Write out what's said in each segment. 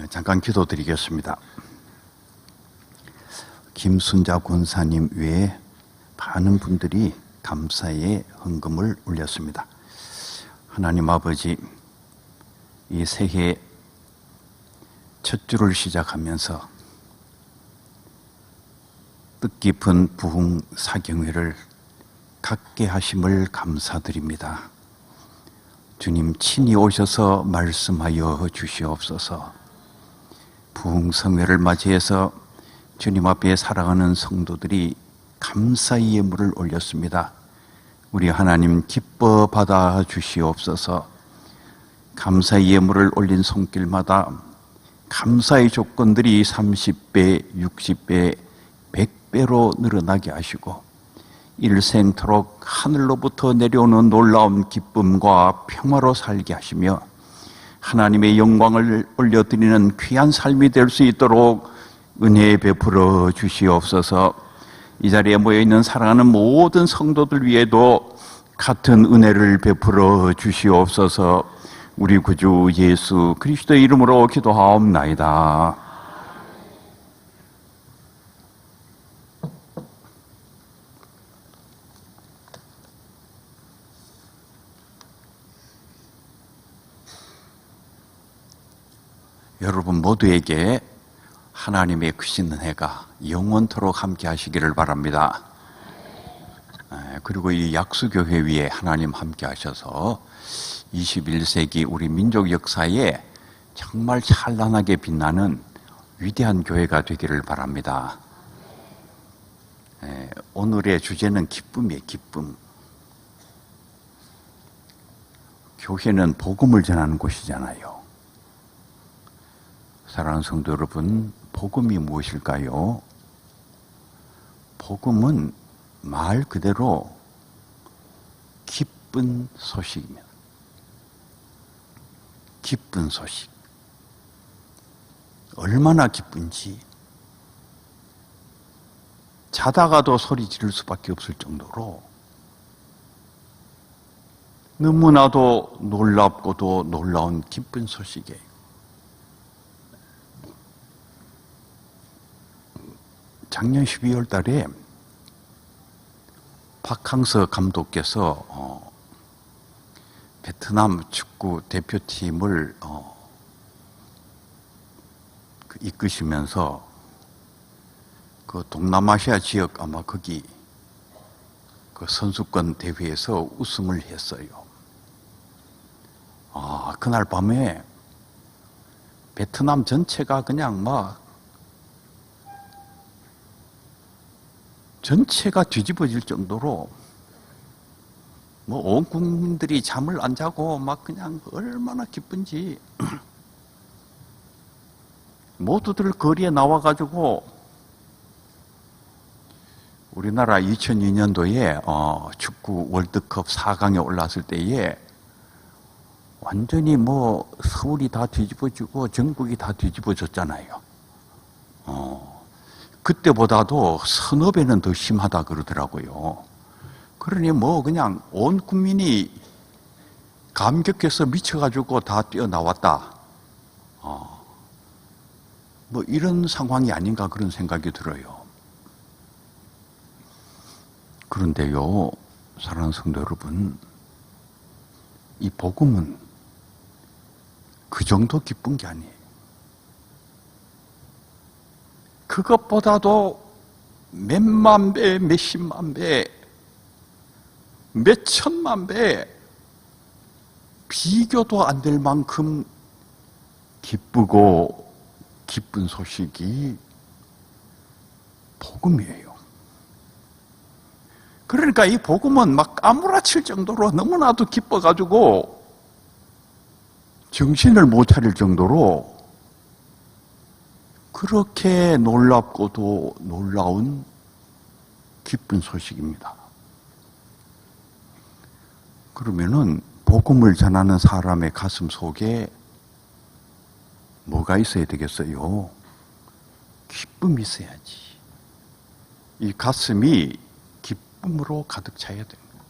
잠깐 기도드리겠습니다. 김순자 권사님 외에 많은 분들이 감사의 헌금을 올렸습니다. 하나님 아버지, 이 새해 첫 주를 시작하면서 뜻깊은 부흥 사경회를 갖게 하심을 감사드립니다. 주님 친히 오셔서 말씀하여 주시옵소서. 부흥 성회를 맞이해서 주님 앞에 사랑하는 성도들이 감사의 예물을 올렸습니다. 우리 하나님 기뻐 받아 주시옵소서. 감사의 예물을 올린 손길마다 감사의 조건들이 30배, 60배, 100배로 늘어나게 하시고 일생토록 하늘로부터 내려오는 놀라운 기쁨과 평화로 살게 하시며 하나님의 영광을 올려드리는 귀한 삶이 될 수 있도록 은혜 베풀어 주시옵소서. 이 자리에 모여있는 사랑하는 모든 성도들 위에도 같은 은혜를 베풀어 주시옵소서. 우리 구주 예수 그리스도의 이름으로 기도하옵나이다. 여러분 모두에게 하나님의 크신 은혜가 영원토록 함께 하시기를 바랍니다. 그리고 이 약수교회 위에 하나님 함께 하셔서 21세기 우리 민족 역사에 정말 찬란하게 빛나는 위대한 교회가 되기를 바랍니다. 오늘의 주제는 기쁨이에요. 기쁨. 교회는 복음을 전하는 곳이잖아요. 사랑하는 성도 여러분, 복음이 무엇일까요? 복음은 말 그대로 기쁜 소식입니다. 기쁜 소식. 얼마나 기쁜지 자다가도 소리 지를 수밖에 없을 정도로 너무나도 놀랍고도 놀라운 기쁜 소식이에요. 작년 12월 달에 박항서 감독께서 베트남 축구 대표팀을 이끄시면서 그 동남아시아 지역 아마 거기 그 선수권 대회에서 우승을 했어요. 그날 밤에 베트남 전체가 그냥 막 전체가 뒤집어질 정도로 온 국민들이 잠을 안 자고 막 그냥 얼마나 기쁜지 모두들 거리에 나와가지고 우리나라 2002년도에 축구 월드컵 4강에 올랐을 때에 완전히 서울이 다 뒤집어지고 전국이 다 뒤집어졌잖아요. 그때보다도 서너 배는 더 심하다 그러더라고요. 그러니 그냥 온 국민이 감격해서 미쳐가지고 다 뛰어나왔다. 이런 상황이 아닌가 그런 생각이 들어요. 그런데요, 사랑하는 성도 여러분, 이 복음은 그 정도 기쁜 게 아니에요. 그것보다도 몇만 배, 몇십만 배, 몇천만 배 비교도 안 될 만큼 기쁘고 기쁜 소식이 복음이에요. 그러니까 이 복음은 막 까무라칠 정도로 너무나도 기뻐가지고 정신을 못 차릴 정도로 그렇게 놀랍고도 놀라운 기쁜 소식입니다. 그러면은 복음을 전하는 사람의 가슴 속에 뭐가 있어야 되겠어요? 기쁨이 있어야지. 이 가슴이 기쁨으로 가득 차야 되는 거예요.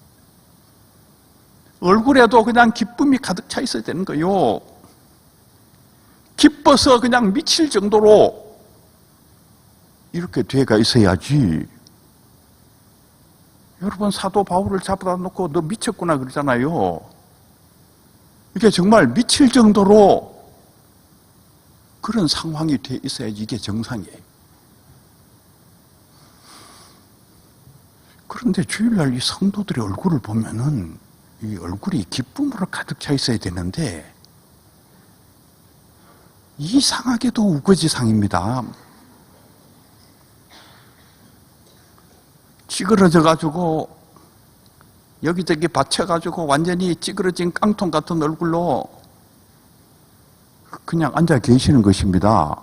얼굴에도 그냥 기쁨이 가득 차 있어야 되는 거예요. 기뻐서 그냥 미칠 정도로 이렇게 돼가 있어야지. 여러분, 사도 바울을 잡아다 놓고 너 미쳤구나 그러잖아요. 이게 정말 미칠 정도로 그런 상황이 돼 있어야지 이게 정상이에요. 그런데 주일날 이 성도들의 얼굴을 보면은 이 얼굴이 기쁨으로 가득 차 있어야 되는데 이상하게도 우거지상입니다. 찌그러져가지고 여기저기 받쳐가지고 완전히 찌그러진 깡통 같은 얼굴로 그냥 앉아 계시는 것입니다.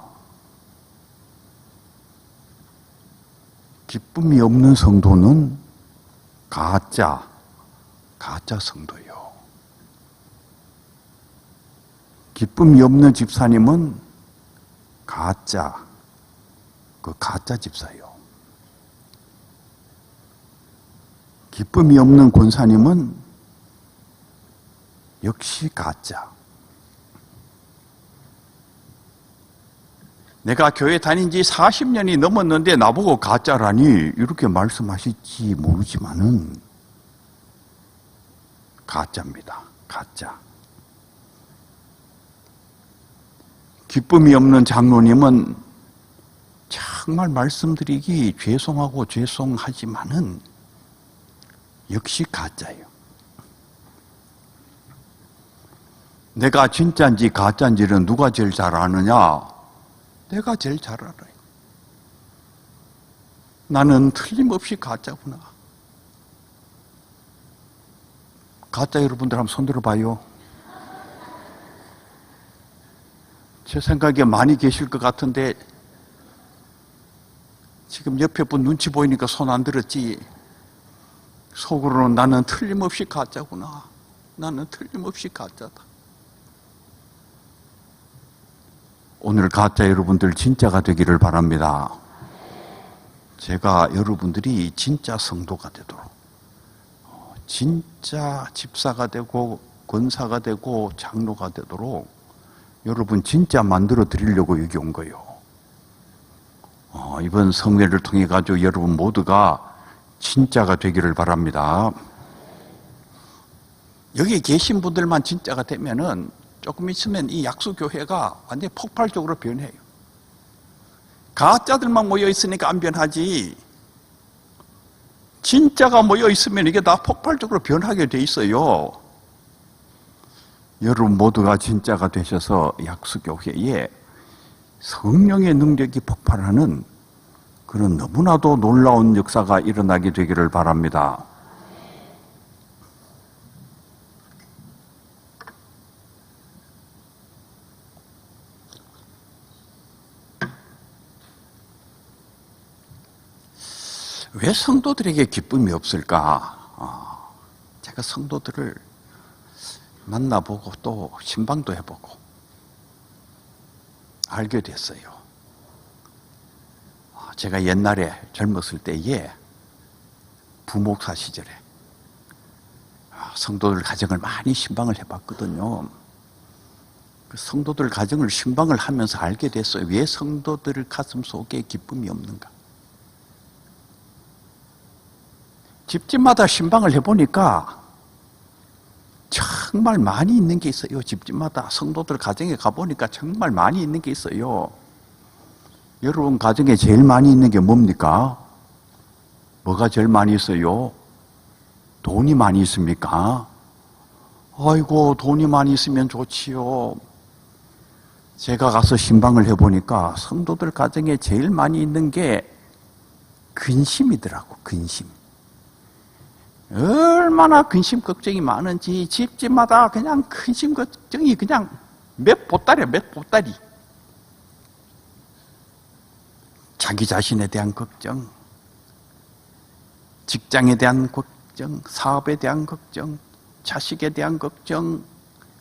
기쁨이 없는 성도는 가짜 성도요. 기쁨이 없는 집사님은 가짜 집사요. 기쁨이 없는 권사님은 역시 가짜. 내가 교회 다닌 지 40년이 넘었는데 나보고 가짜라니 이렇게 말씀하실지 모르지만은 가짜입니다. 가짜. 기쁨이 없는 장로님은 정말 말씀드리기 죄송하지만은 역시 가짜예요. 내가 진짜인지 가짜인지는 누가 제일 잘 아느냐? 내가 제일 잘 알아요. 나는 틀림없이 가짜구나. 가짜 여러분들 한번 손 들어봐요. 제 생각에 많이 계실 것 같은데 지금 옆에 분 눈치 보이니까 손 안 들었지. 속으로는 나는 틀림없이 가짜구나. 나는 틀림없이 가짜다. 오늘 가짜 여러분들 진짜가 되기를 바랍니다. 제가 여러분들이 진짜 성도가 되도록, 진짜 집사가 되고 권사가 되고 장로가 되도록 여러분 진짜 만들어 드리려고 여기 온 거예요. 이번 성회를 통해 가지고 여러분 모두가 진짜가 되기를 바랍니다. 여기 계신 분들만 진짜가 되면은 조금 있으면 이 약수교회가 완전히 폭발적으로 변해요. 가짜들만 모여 있으니까 안 변하지. 진짜가 모여 있으면 이게 다 폭발적으로 변하게 돼 있어요. 여러분 모두가 진짜가 되셔서 약수교회에 성령의 능력이 폭발하는 그런 너무나도 놀라운 역사가 일어나게 되기를 바랍니다. 왜 성도들에게 기쁨이 없을까? 제가 성도들을 만나보고 또 신방도 해보고 알게 됐어요. 제가 옛날에 젊었을 때에 부목사 시절에 성도들 가정을 많이 신방을 해봤거든요. 그 성도들 가정을 신방을 하면서 알게 됐어요. 왜 성도들 가슴 속에 기쁨이 없는가? 집집마다 신방을 해보니까 정말 많이 있는 게 있어요. 집집마다 성도들 가정에 가보니까 정말 많이 있는 게 있어요. 여러분 가정에 제일 많이 있는 게 뭡니까? 뭐가 제일 많이 있어요? 돈이 많이 있습니까? 아이고 돈이 많이 있으면 좋지요. 제가 가서 신방을 해보니까 성도들 가정에 제일 많이 있는 게 근심이더라고. 근심. 얼마나 근심 걱정이 많은지 집집마다 그냥 근심 걱정이 그냥 몇 보따리야, 몇 보따리. 자기 자신에 대한 걱정, 직장에 대한 걱정, 사업에 대한 걱정, 자식에 대한 걱정,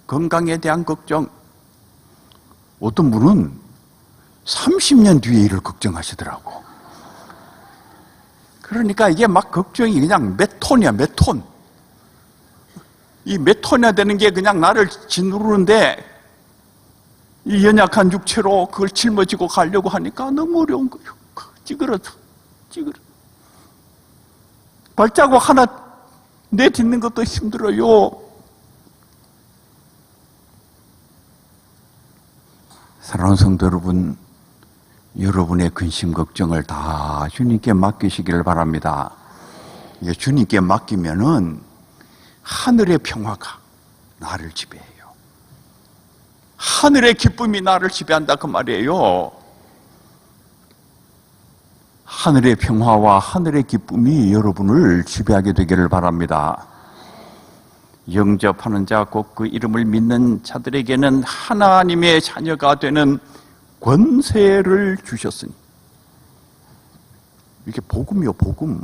건강에 대한 걱정. 어떤 분은 30년 뒤에 일을 걱정하시더라고. 그러니까 이게 막 걱정이 그냥 몇 톤이야, 몇 톤. 이 몇 톤이나 되는 게 그냥 나를 짓누르는데 이 연약한 육체로 그걸 짊어지고 가려고 하니까 너무 어려운 거예요. 찌그러져. 발자국 하나 내딛는 것도 힘들어요. 사랑하는 성도 여러분, 여러분의 근심 걱정을 다 주님께 맡기시기를 바랍니다. 이게 주님께 맡기면은 하늘의 평화가 나를 지배해요. 하늘의 기쁨이 나를 지배한다 그 말이에요. 하늘의 평화와 하늘의 기쁨이 여러분을 지배하게 되기를 바랍니다. 영접하는 자 곧 그 이름을 믿는 자들에게는 하나님의 자녀가 되는 권세를 주셨으니. 이게 복음이요, 복음.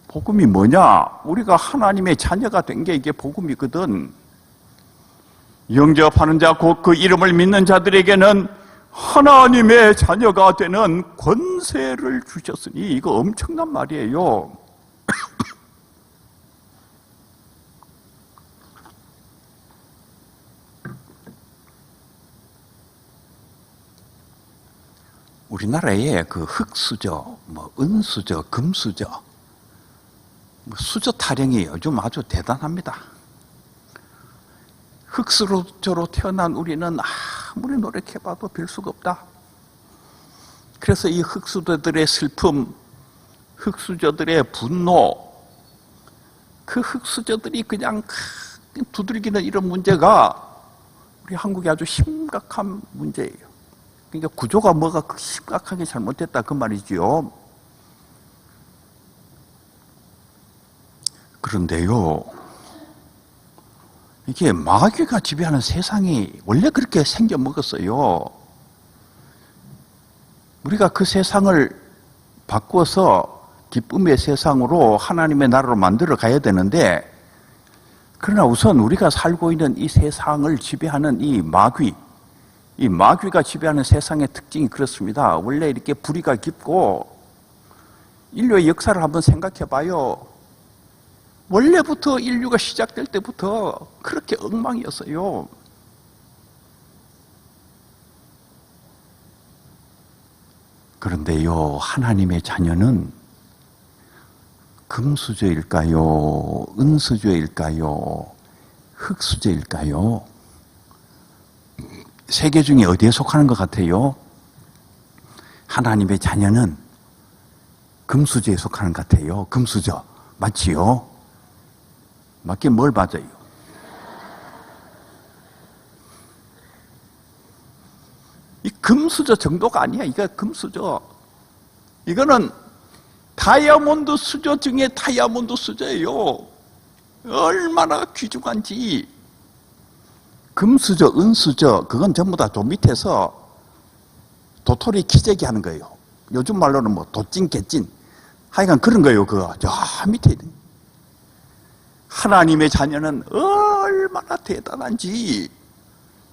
복음이 뭐냐? 우리가 하나님의 자녀가 된 게 이게 복음이거든. 영접하는 자 곧 그 이름을 믿는 자들에게는 하나님의 자녀가 되는 권세를 주셨으니. 이거 엄청난 말이에요. 우리나라에 그 흙수저, 은수저, 금수저, 수저 타령이 요즘 아주 대단합니다. 흙수저로 태어난 우리는 아무리 노력해봐도 별 수가 없다. 그래서 이 흙수저들의 슬픔, 흙수저들의 분노, 그 흙수저들이 그냥 두들기는 이런 문제가 우리 한국에 아주 심각한 문제예요. 그러니까 구조가 뭐가 심각하게 잘못됐다 그 말이지요. 그런데요, 이게 마귀가 지배하는 세상이 원래 그렇게 생겨 먹었어요. 우리가 그 세상을 바꿔서 기쁨의 세상으로 하나님의 나라로 만들어 가야 되는데, 그러나 우선 우리가 살고 있는 이 세상을 지배하는 이 마귀가 지배하는 세상의 특징이 그렇습니다. 원래 이렇게 불의가 깊고, 인류의 역사를 한번 생각해 봐요. 원래부터 인류가 시작될 때부터 그렇게 엉망이었어요. 그런데요, 하나님의 자녀는 금수저일까요? 은수저일까요? 흙수저일까요? 세 개 중에 어디에 속하는 것 같아요? 하나님의 자녀는 금수저에 속하는 것 같아요. 금수저. 맞지요? 맞긴 뭘 맞아요? 이 금수저 정도가 아니야. 이거 금수저. 이거는 다이아몬드 수저 중에 다이아몬드 수저예요. 얼마나 귀중한지. 금수저, 은수저, 그건 전부 다 도 밑에서 도토리 키재기 하는 거예요. 요즘 말로는 도찐, 개찐. 하여간 그런 거예요, 그거. 저 밑에 있는. 하나님의 자녀는 얼마나 대단한지.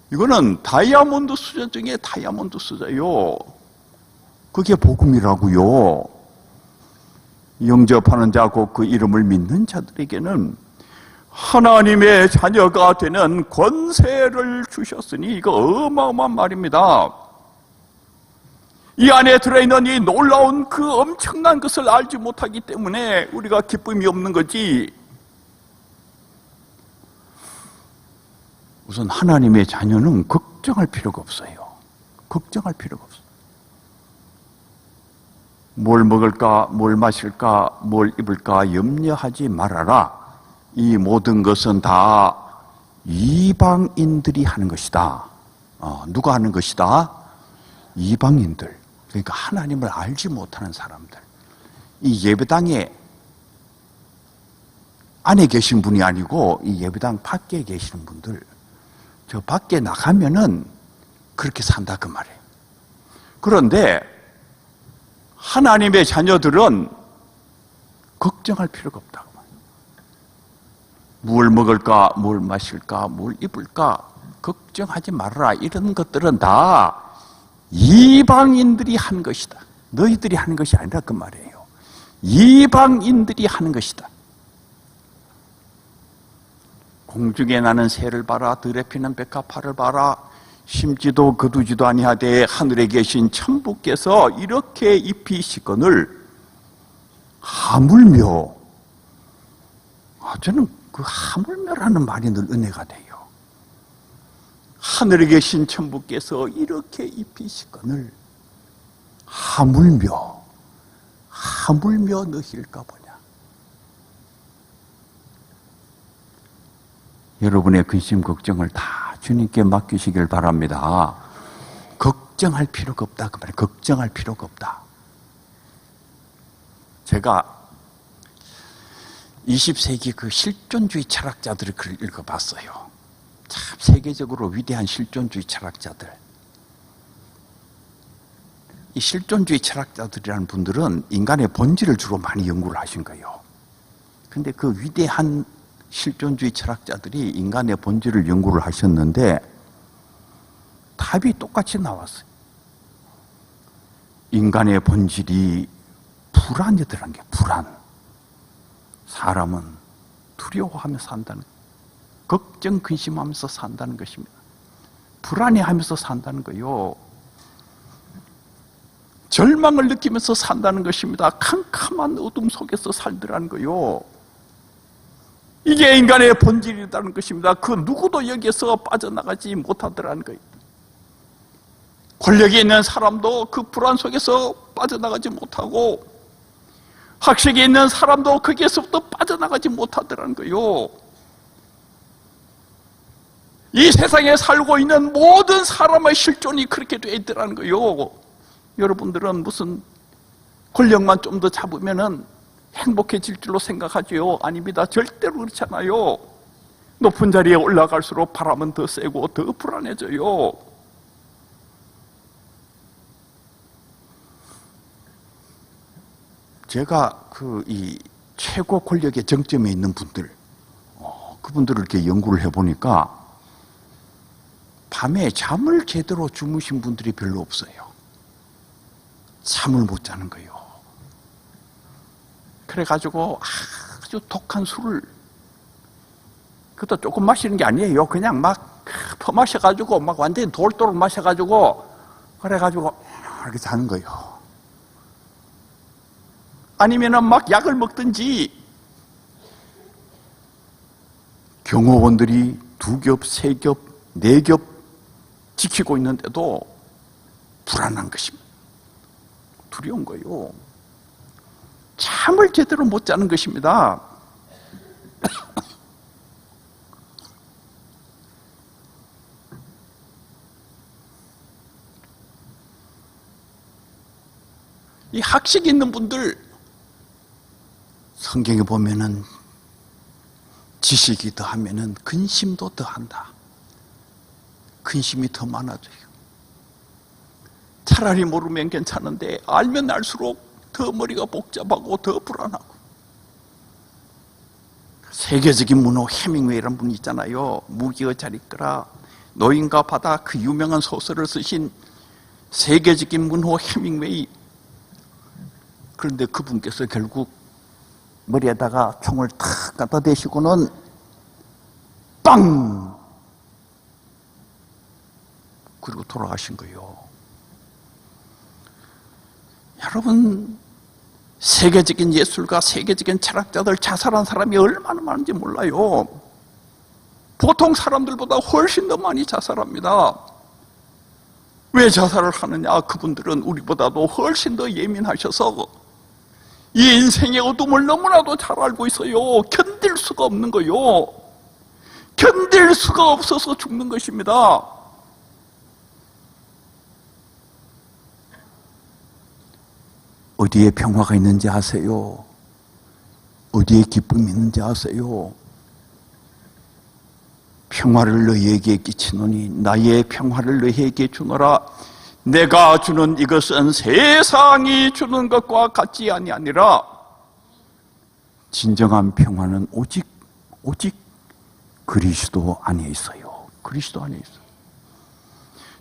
이거는 다이아몬드 수저 중에 다이아몬드 수저예요. 그게 복음이라고요. 영접하는 자 곧 그 이름을 믿는 자들에게는 하나님의 자녀가 되는 권세를 주셨으니. 이거 어마어마한 말입니다. 이 안에 들어있는 이 놀라운 그 엄청난 것을 알지 못하기 때문에 우리가 기쁨이 없는 거지. 우선 하나님의 자녀는 걱정할 필요가 없어요. 걱정할 필요가 없어요. 뭘 먹을까, 뭘 마실까, 뭘 입을까 염려하지 말아라. 이 모든 것은 다 이방인들이 하는 것이다. 누가 하는 것이다? 이방인들. 그러니까 하나님을 알지 못하는 사람들. 이 예배당에 안에 계신 분이 아니고 이 예배당 밖에 계시는 분들, 저 밖에 나가면은 그렇게 산다 그 말이에요. 그런데 하나님의 자녀들은 걱정할 필요가 없다고 말해요. 뭘 먹을까, 뭘 마실까, 뭘 입을까 걱정하지 말아라. 이런 것들은 다 이방인들이 한 것이다. 너희들이 하는 것이 아니라 그 말이에요. 이방인들이 하는 것이다. 공중에 나는 새를 봐라, 들에 피는 백합화를 봐라. 심지도 거두지도 아니하되 하늘에 계신 천부께서 이렇게 입히시거늘 하물며, 저는 그 하물며라는 말이 늘 은혜가 돼요. 하늘에 계신 천부께서 이렇게 입히시거늘 하물며 너힐까 보냐. 여러분의 근심 걱정을 다 주님께 맡기시길 바랍니다. 걱정할 필요가 없다 그 말이에요. 걱정할 필요가 없다. 제가 20세기 그 실존주의 철학자들의 글을 읽어봤어요. 참 세계적으로 위대한 실존주의 철학자들. 이 실존주의 철학자들이라는 분들은 인간의 본질을 주로 많이 연구를 하신 거예요. 근데 그 위대한 실존주의 철학자들이 인간의 본질을 연구를 하셨는데 답이 똑같이 나왔어요. 인간의 본질이 불안이더라는 게 불안. 사람은 두려워하며 산다는, 걱정, 근심하면서 산다는 것입니다. 불안해하면서 산다는 거요. 절망을 느끼면서 산다는 것입니다. 캄캄한 어둠 속에서 살더라는 거요. 이게 인간의 본질이라는 것입니다. 그 누구도 여기에서 빠져나가지 못하더라는 거예요. 권력이 있는 사람도 그 불안 속에서 빠져나가지 못하고, 학식이 있는 사람도 거기에서부터 빠져나가지 못하더라는 거예요. 이 세상에 살고 있는 모든 사람의 실존이 그렇게 되어 있더라는 거예요. 여러분들은 무슨 권력만 좀 더 잡으면은 행복해질 줄로 생각하지요? 아닙니다. 절대로 그렇잖아요. 높은 자리에 올라갈수록 바람은 더 세고 더 불안해져요. 제가 이 최고 권력의 정점에 있는 분들, 그분들을 이렇게 연구를 해보니까 밤에 잠을 제대로 주무신 분들이 별로 없어요. 잠을 못 자는 거예요. 그래가지고 아주 독한 술을, 그것도 조금 마시는 게 아니에요. 그냥 막 퍼마셔가지고 막 완전히 돌도록 마셔가지고 그래가지고 이렇게 자는 거예요. 아니면은 막 약을 먹든지. 경호원들이 2겹, 3겹, 4겹 지키고 있는데도 불안한 것입니다. 두려운 거예요. 잠을 제대로 못 자는 것입니다. 이 학식 있는 분들, 성경에 보면은 지식이 더하면은 근심도 더한다. 근심이 더 많아져요. 차라리 모르면 괜찮은데 알면 알수록 더 머리가 복잡하고 더 불안하고. 세계적인 문호 해밍웨이라는 분이 있잖아요. 무기의 자리끄라, 노인과 바다, 그 유명한 소설을 쓰신 세계적인 문호 해밍웨이. 그런데 그분께서 결국 머리에다가 총을 탁 갖다 대시고는 빵! 그리고 돌아가신 거예요. 여러분, 세계적인 예술가, 세계적인 철학자들 자살한 사람이 얼마나 많은지 몰라요. 보통 사람들보다 훨씬 더 많이 자살합니다. 왜 자살을 하느냐? 그분들은 우리보다도 훨씬 더 예민하셔서 이 인생의 어둠을 너무나도 잘 알고 있어요. 견딜 수가 없는 거요. 견딜 수가 없어서 죽는 것입니다. 어디에 평화가 있는지 아세요? 어디에 기쁨이 있는지 아세요? 평화를 너희에게 끼치노니 나의 평화를 너희에게 주노라. 내가 주는 이것은 세상이 주는 것과 같지 아니하니라. 진정한 평화는 오직 그리스도 안에 있어요. 그리스도 안에 있어요.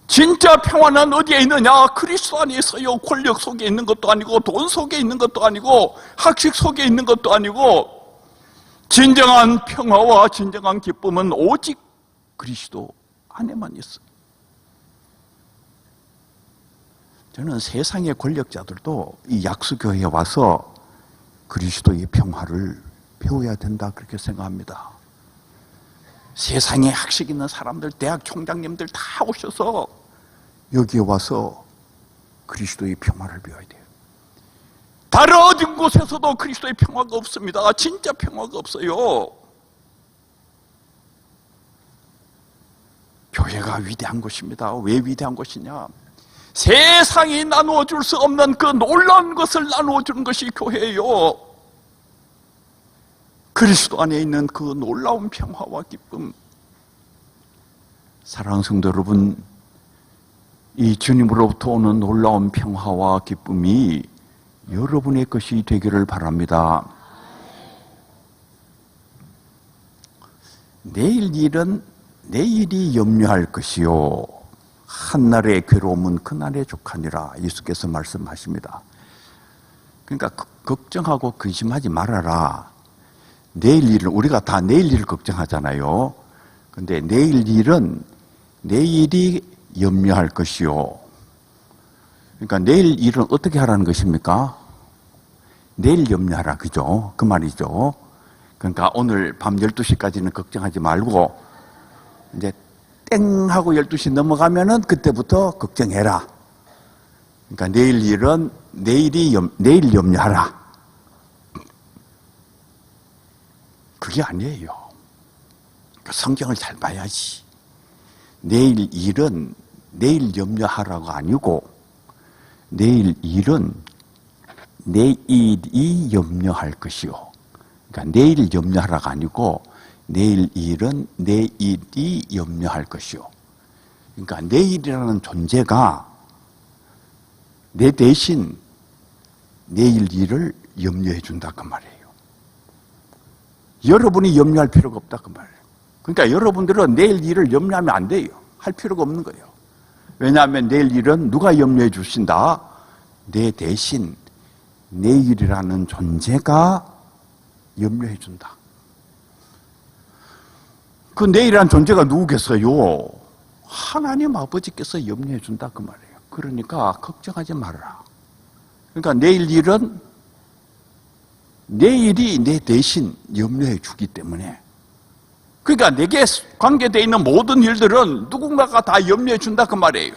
진짜 평화는 어디에 있느냐? 그리스도 안에 있어요. 권력 속에 있는 것도 아니고, 돈 속에 있는 것도 아니고, 학식 속에 있는 것도 아니고, 진정한 평화와 진정한 기쁨은 오직 그리스도 안에만 있어요. 저는 세상의 권력자들도 이 약수교회에 와서 그리스도의 평화를 배워야 된다 그렇게 생각합니다. 세상에 학식 있는 사람들, 대학 총장님들 다 오셔서 여기에 와서 그리스도의 평화를 배워야 돼요. 다른 어떤 곳에서도 그리스도의 평화가 없습니다. 진짜 평화가 없어요. 교회가 위대한 것입니다. 왜 위대한 것이냐? 세상이 나누어 줄 수 없는 그 놀라운 것을 나누어 주는 것이 교회예요. 그리스도 안에 있는 그 놀라운 평화와 기쁨. 사랑하는 성도 여러분, 이 주님으로부터 오는 놀라운 평화와 기쁨이 여러분의 것이 되기를 바랍니다. 내일 일은 내일이 염려할 것이요 한날의 괴로움은 그날의 족하니라 예수께서 말씀하십니다. 그러니까 걱정하고 근심하지 말아라. 내일 일을, 우리가 다 내일 일을 걱정하잖아요. 근데 내일 일은 내일이 염려할 것이요. 그러니까 내일 일은 어떻게 하라는 것입니까? 내일 염려하라, 그죠? 그 말이죠. 그러니까 오늘 밤 12시까지는 걱정하지 말고 이제 땡 하고 12시 넘어가면은 그때부터 걱정해라. 그러니까 내일 일은 내일 염려하라. 그게 아니에요. 성경을 잘 봐야지. 내일 일은 내일 염려하라가 아니고 내일 일은 내일이 염려할 것이요. 그러니까 내일 염려하라가 아니고 내일 일은 내일이 염려할 것이요. 그러니까 내일이라는 존재가 내 대신 내일 일을 염려해 준다 그 말이에요. 여러분이 염려할 필요가 없다 그 말이에요. 그러니까 여러분들은 내일 일을 염려하면 안 돼요. 할 필요가 없는 거예요. 왜냐하면 내일 일은 누가 염려해 주신다? 내 대신 내일이라는 존재가 염려해 준다. 그 내일이라는 존재가 누구겠어요? 하나님 아버지께서 염려해 준다 그 말이에요. 그러니까 걱정하지 말아라. 그러니까 내일 일은 내일이 내 대신 염려해 주기 때문에, 그러니까 내게 관계되어 있는 모든 일들은 누군가가 다 염려해 준다 그 말이에요.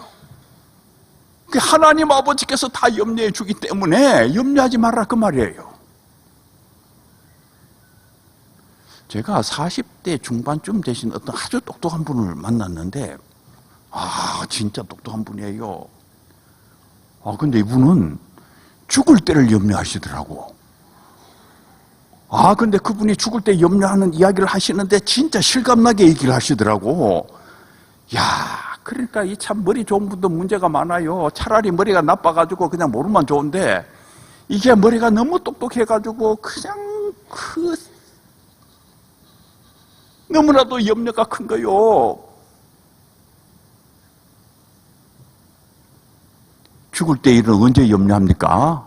하나님 아버지께서 다 염려해 주기 때문에 염려하지 말라 그 말이에요. 제가 40대 중반쯤 되신 어떤 아주 똑똑한 분을 만났는데, 진짜 똑똑한 분이에요. 근데 이분은 죽을 때를 염려하시더라고. 근데 그분이 죽을 때 염려하는 이야기를 하시는데 진짜 실감나게 얘기를 하시더라고. 그러니까 이 참 머리 좋은 분도 문제가 많아요. 차라리 머리가 나빠가지고 그냥 모르면 좋은데, 이게 머리가 너무 똑똑해가지고 그냥 너무나도 염려가 큰 거요. 죽을 때 일은 언제 염려합니까?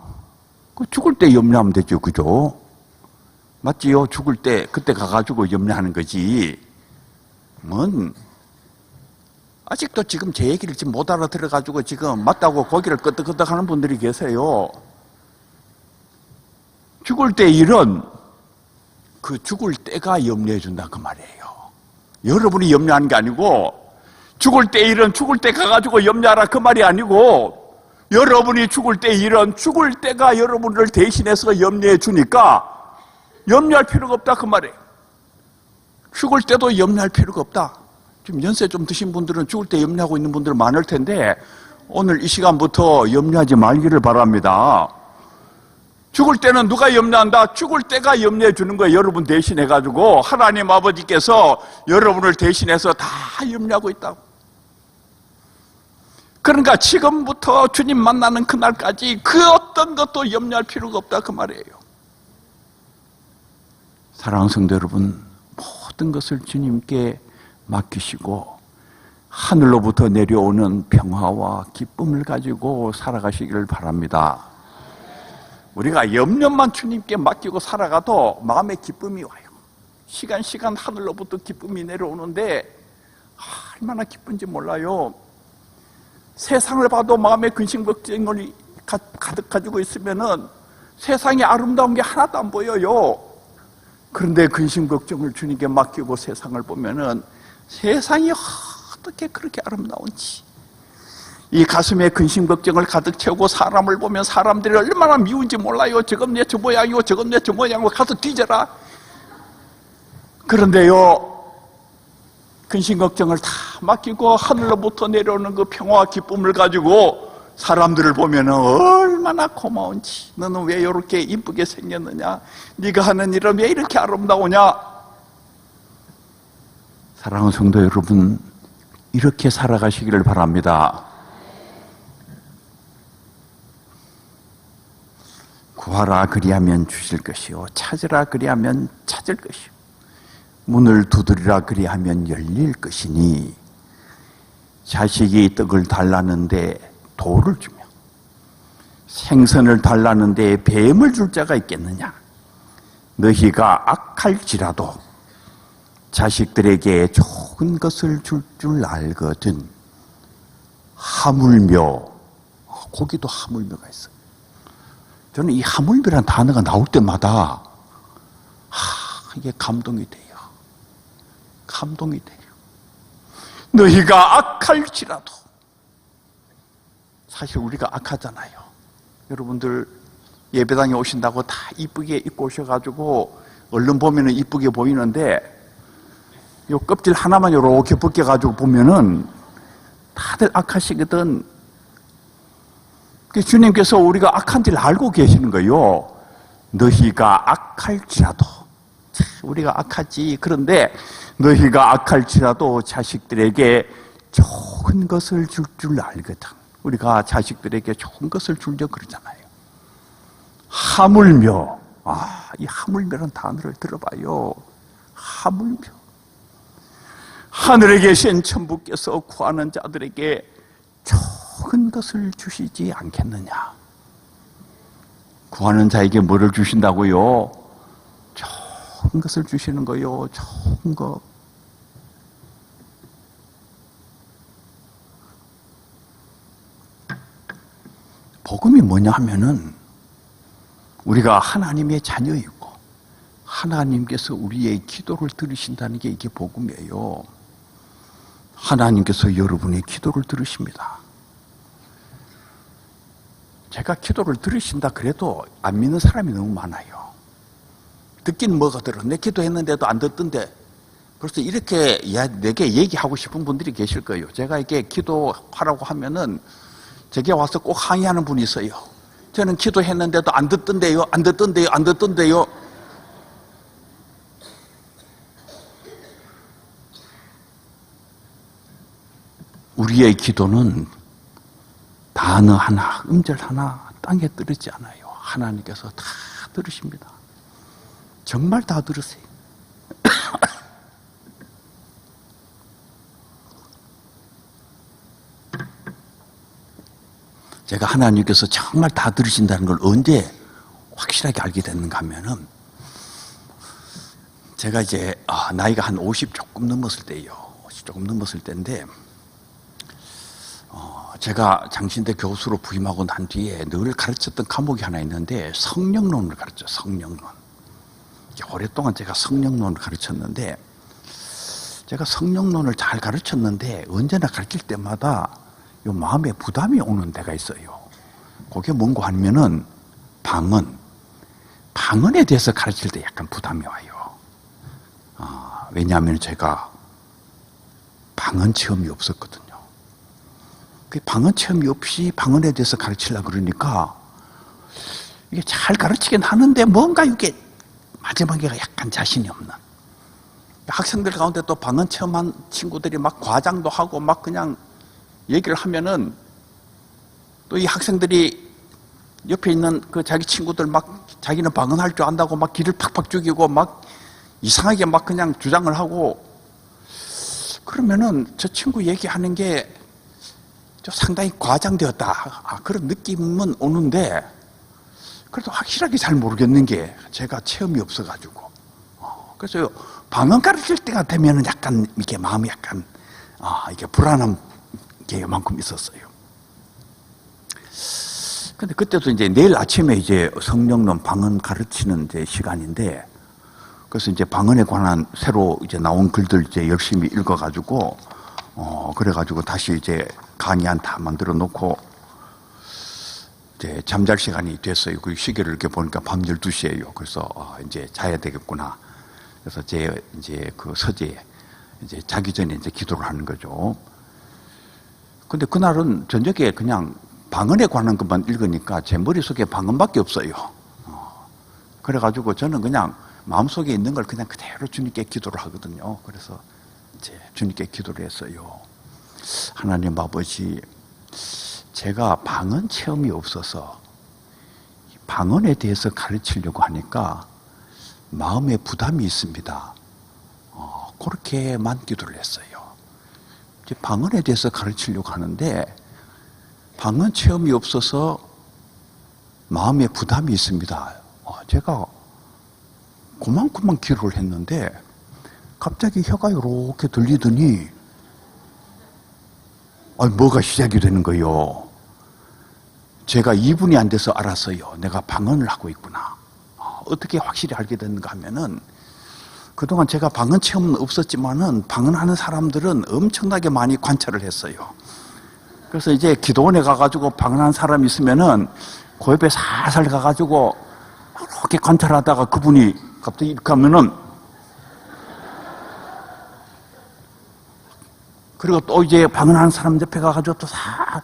죽을 때 염려하면 되죠, 그죠? 맞지요? 죽을 때 그때 가가지고 염려하는 거지. 아직도 지금 제 얘기를 지금 못 알아들어가지고 지금 맞다고 고개를 끄덕끄덕 하는 분들이 계세요. 죽을 때 일은 그 죽을 때가 염려해 준다 그 말이에요. 여러분이 염려하는 게 아니고, 죽을 때 일은 죽을 때 가가지고 염려하라 그 말이 아니고, 여러분이 죽을 때 일은 죽을 때가 여러분을 대신해서 염려해 주니까 염려할 필요가 없다 그 말이에요. 죽을 때도 염려할 필요가 없다. 지금 연세 좀 드신 분들은 죽을 때 염려하고 있는 분들 많을 텐데, 오늘 이 시간부터 염려하지 말기를 바랍니다. 죽을 때는 누가 염려한다? 죽을 때가 염려해 주는 거예요. 여러분 대신해가지고 하나님 아버지께서 여러분을 대신해서 다 염려하고 있다고. 그러니까 지금부터 주님 만나는 그날까지 그 어떤 것도 염려할 필요가 없다 그 말이에요. 사랑하는 성도 여러분, 모든 것을 주님께 맡기시고 하늘로부터 내려오는 평화와 기쁨을 가지고 살아가시기를 바랍니다. 우리가 염려만 주님께 맡기고 살아가도 마음에 기쁨이 와요. 시간 하늘로부터 기쁨이 내려오는데 얼마나 기쁜지 몰라요. 세상을 봐도 마음에 근심 걱정을 가득 가지고 있으면은 세상에 아름다운 게 하나도 안 보여요. 그런데 근심 걱정을 주님께 맡기고 세상을 보면은 세상이 어떻게 그렇게 아름다운지, 이 가슴에 근심 걱정을 가득 채우고 사람을 보면 사람들이 얼마나 미운지 몰라요. 저건 내 저 모양이고 저건 내 저 모양이고 가서 뒤져라. 그런데요, 근심 걱정을 다 맡기고 하늘로부터 내려오는 그 평화와 기쁨을 가지고 사람들을 보면 얼마나 고마운지. 너는 왜 이렇게 이쁘게 생겼느냐? 네가 하는 일은 왜 이렇게 아름다우냐? 사랑하는 성도 여러분, 이렇게 살아가시기를 바랍니다. 구하라 그리하면 주실 것이요, 찾으라 그리하면 찾을 것이요, 문을 두드리라 그리하면 열릴 것이니, 자식이 떡을 달라는데 돌을 주며 생선을 달라는데 뱀을 줄 자가 있겠느냐? 너희가 악할지라도 자식들에게 좋은 것을 줄 줄 알거든. 하물며, 거기도 하물며가 있어요. 저는 이 하물며라는 단어가 나올 때마다 이게 감동이 돼요. 감동이 돼요. 너희가 악할지라도. 사실 우리가 악하잖아요. 여러분들 예배당에 오신다고 다 이쁘게 입고 오셔가지고 얼른 보면은 이쁘게 보이는데, 요 껍질 하나만 요렇게 벗겨가지고 보면은 다들 악하시거든. 주님께서 우리가 악한지를 알고 계시는 거예요. 너희가 악할지라도. 우리가 악하지. 그런데 너희가 악할지라도 자식들에게 좋은 것을 줄 줄 알거든. 우리가 자식들에게 좋은 것을 주려고 그러잖아요. 하물며. 이 하물며라는 단어를 들어봐요. 하물며. 하늘에 계신 천부께서 구하는 자들에게 좋은 것을 주시지 않겠느냐? 구하는 자에게 뭐를 주신다고요? 좋은 것을 주시는 거요. 좋은 것. 복음이 뭐냐 하면은 우리가 하나님의 자녀이고 하나님께서 우리의 기도를 들으신다는 게 이게 복음이에요. 하나님께서 여러분의 기도를 들으십니다. 제가 기도를 들으신다 그래도 안 믿는 사람이 너무 많아요. 듣긴 뭐가 들어. 내 기도했는데도 안 듣던데. 벌써 이렇게 내게 얘기하고 싶은 분들이 계실 거예요. 제가 이렇게 기도하라고 하면은 제게 와서 꼭 항의하는 분이 있어요. 저는 기도했는데도 안 듣던데요, 안 듣던데요, 안 듣던데요. 우리의 기도는 단어 하나, 음절 하나 땅에 떨어지지 않아요. 하나님께서 다 들으십니다. 정말 다 들으세요. 제가 하나님께서 정말 다 들으신다는 걸 언제 확실하게 알게 됐는가 하면은, 제가 이제 나이가 한 50 조금 넘었을 때예요. 50 조금 넘었을 때인데, 제가 장신대 교수로 부임하고 난 뒤에 늘 가르쳤던 과목이 하나 있는데 성령론을 가르쳐요. 성령론. 오랫동안 제가 성령론을 가르쳤는데, 제가 성령론을 잘 가르쳤는데 언제나 가르칠 때마다 요 마음에 부담이 오는 데가 있어요. 그게 뭔가 하면은 방언에 대해서 가르칠 때 약간 부담이 와요. 왜냐하면 제가 방언 체험이 없었거든요. 그 방언 체험이 없이 방언에 대해서 가르치려고 그러니까 이게 잘 가르치긴 하는데 뭔가 이게 마지막에 약간 자신이 없는. 학생들 가운데 또 방언 체험한 친구들이 막 과장도 하고 막 그냥 얘기를 하면은 또 이 학생들이 옆에 있는 그 자기 친구들 막 자기는 방언할 줄 안다고 막 기를 팍팍 죽이고 막 이상하게 막 그냥 주장을 하고, 그러면은 저 친구 얘기하는 게 좀 상당히 과장되었다, 그런 느낌은 오는데, 그래도 확실하게 잘 모르겠는 게 제가 체험이 없어가지고. 그래서 방언 가르칠 때가 되면은 약간 이렇게 마음이 약간 이게 불안한 게 만큼 있었어요. 근데 그때도 이제 내일 아침에 이제 성령론 방언 가르치는 이제 시간인데, 그래서 이제 방언에 관한 새로 이제 나온 글들 이제 열심히 읽어가지고, 그래가지고 다시 이제 강의안 다 만들어 놓고, 이제 잠잘 시간이 됐어요. 그 시계를 이렇게 보니까 밤 12시예요. 그래서, 이제 자야 되겠구나. 그래서 이제 그 서재에 이제 자기 전에 이제 기도를 하는 거죠. 근데 그날은 저녁에 그냥 방언에 관한 것만 읽으니까 제 머릿속에 방언밖에 없어요. 그래가지고 저는 그냥 마음속에 있는 걸 그냥 그대로 주님께 기도를 하거든요. 그래서 이제 주님께 기도를 했어요. 하나님 아버지, 제가 방언 체험이 없어서 방언에 대해서 가르치려고 하니까 마음에 부담이 있습니다. 그렇게만 기도를 했어요. 이제 방언에 대해서 가르치려고 하는데 방언 체험이 없어서 마음에 부담이 있습니다. 제가 그만큼만 기도를 했는데 갑자기 혀가 이렇게 들리더니 뭐가 시작이 되는 거예요. 제가 2분이 안 돼서 알았어요. 내가 방언을 하고 있구나. 어떻게 확실히 알게 됐는가 하면은 그동안 제가 방언 체험은 없었지만은 방언하는 사람들은 엄청나게 많이 관찰을 했어요. 그래서 이제 기도원에 가가지고 방언하는 사람이 있으면은 그 옆에 살살 가가지고 이렇게 관찰하다가 그분이 갑자기 이렇게 하면은 그리고 또 이제 방언하는 사람 옆에 가가지고 또 다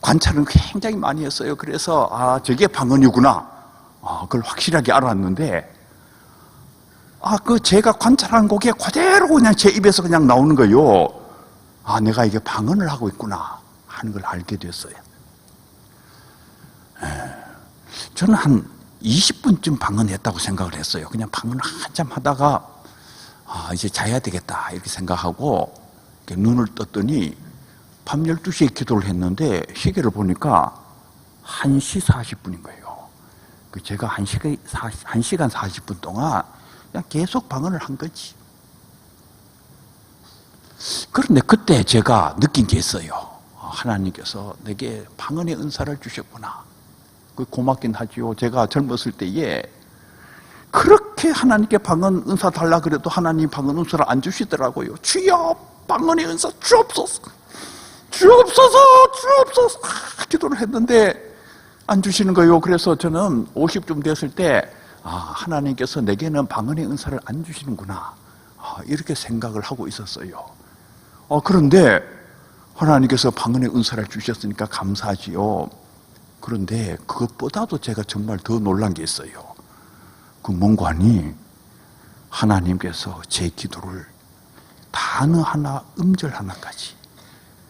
관찰을 굉장히 많이 했어요. 그래서 저게 방언이구나. 그걸 확실하게 알았는데 제가 관찰한 곡에 그대로 그냥 제 입에서 그냥 나오는 거예요. 내가 이게 방언을 하고 있구나 하는 걸 알게 됐어요. 저는 한 20분쯤 방언했다고 생각을 했어요. 그냥 방언을 한참 하다가 이제 자야 되겠다 이렇게 생각하고 이렇게 눈을 떴더니 밤 12시에 기도를 했는데 시계를 보니까 1시 40분인 거예요. 제가 1시간 40분 동안 그냥 계속 방언을 한 거지. 그런데 그때 제가 느낀 게 있어요. 하나님께서 내게 방언의 은사를 주셨구나. 고맙긴 하지요. 제가 젊었을 때에 그렇게 하나님께 방언 은사 달라 그래도 하나님 방언 은사를 안 주시더라고요. 주여 방언의 은사 주옵소서, 주옵소서, 주옵소서 기도를 했는데 안 주시는 거예요. 그래서 저는 50쯤 됐을 때 하나님께서 내게는 방언의 은사를 안 주시는구나 이렇게 생각을 하고 있었어요. 그런데 하나님께서 방언의 은사를 주셨으니까 감사하지요. 그런데 그것보다도 제가 정말 더 놀란 게 있어요. 그 뭔가니 하나님께서 제 기도를 단어 하나, 음절 하나까지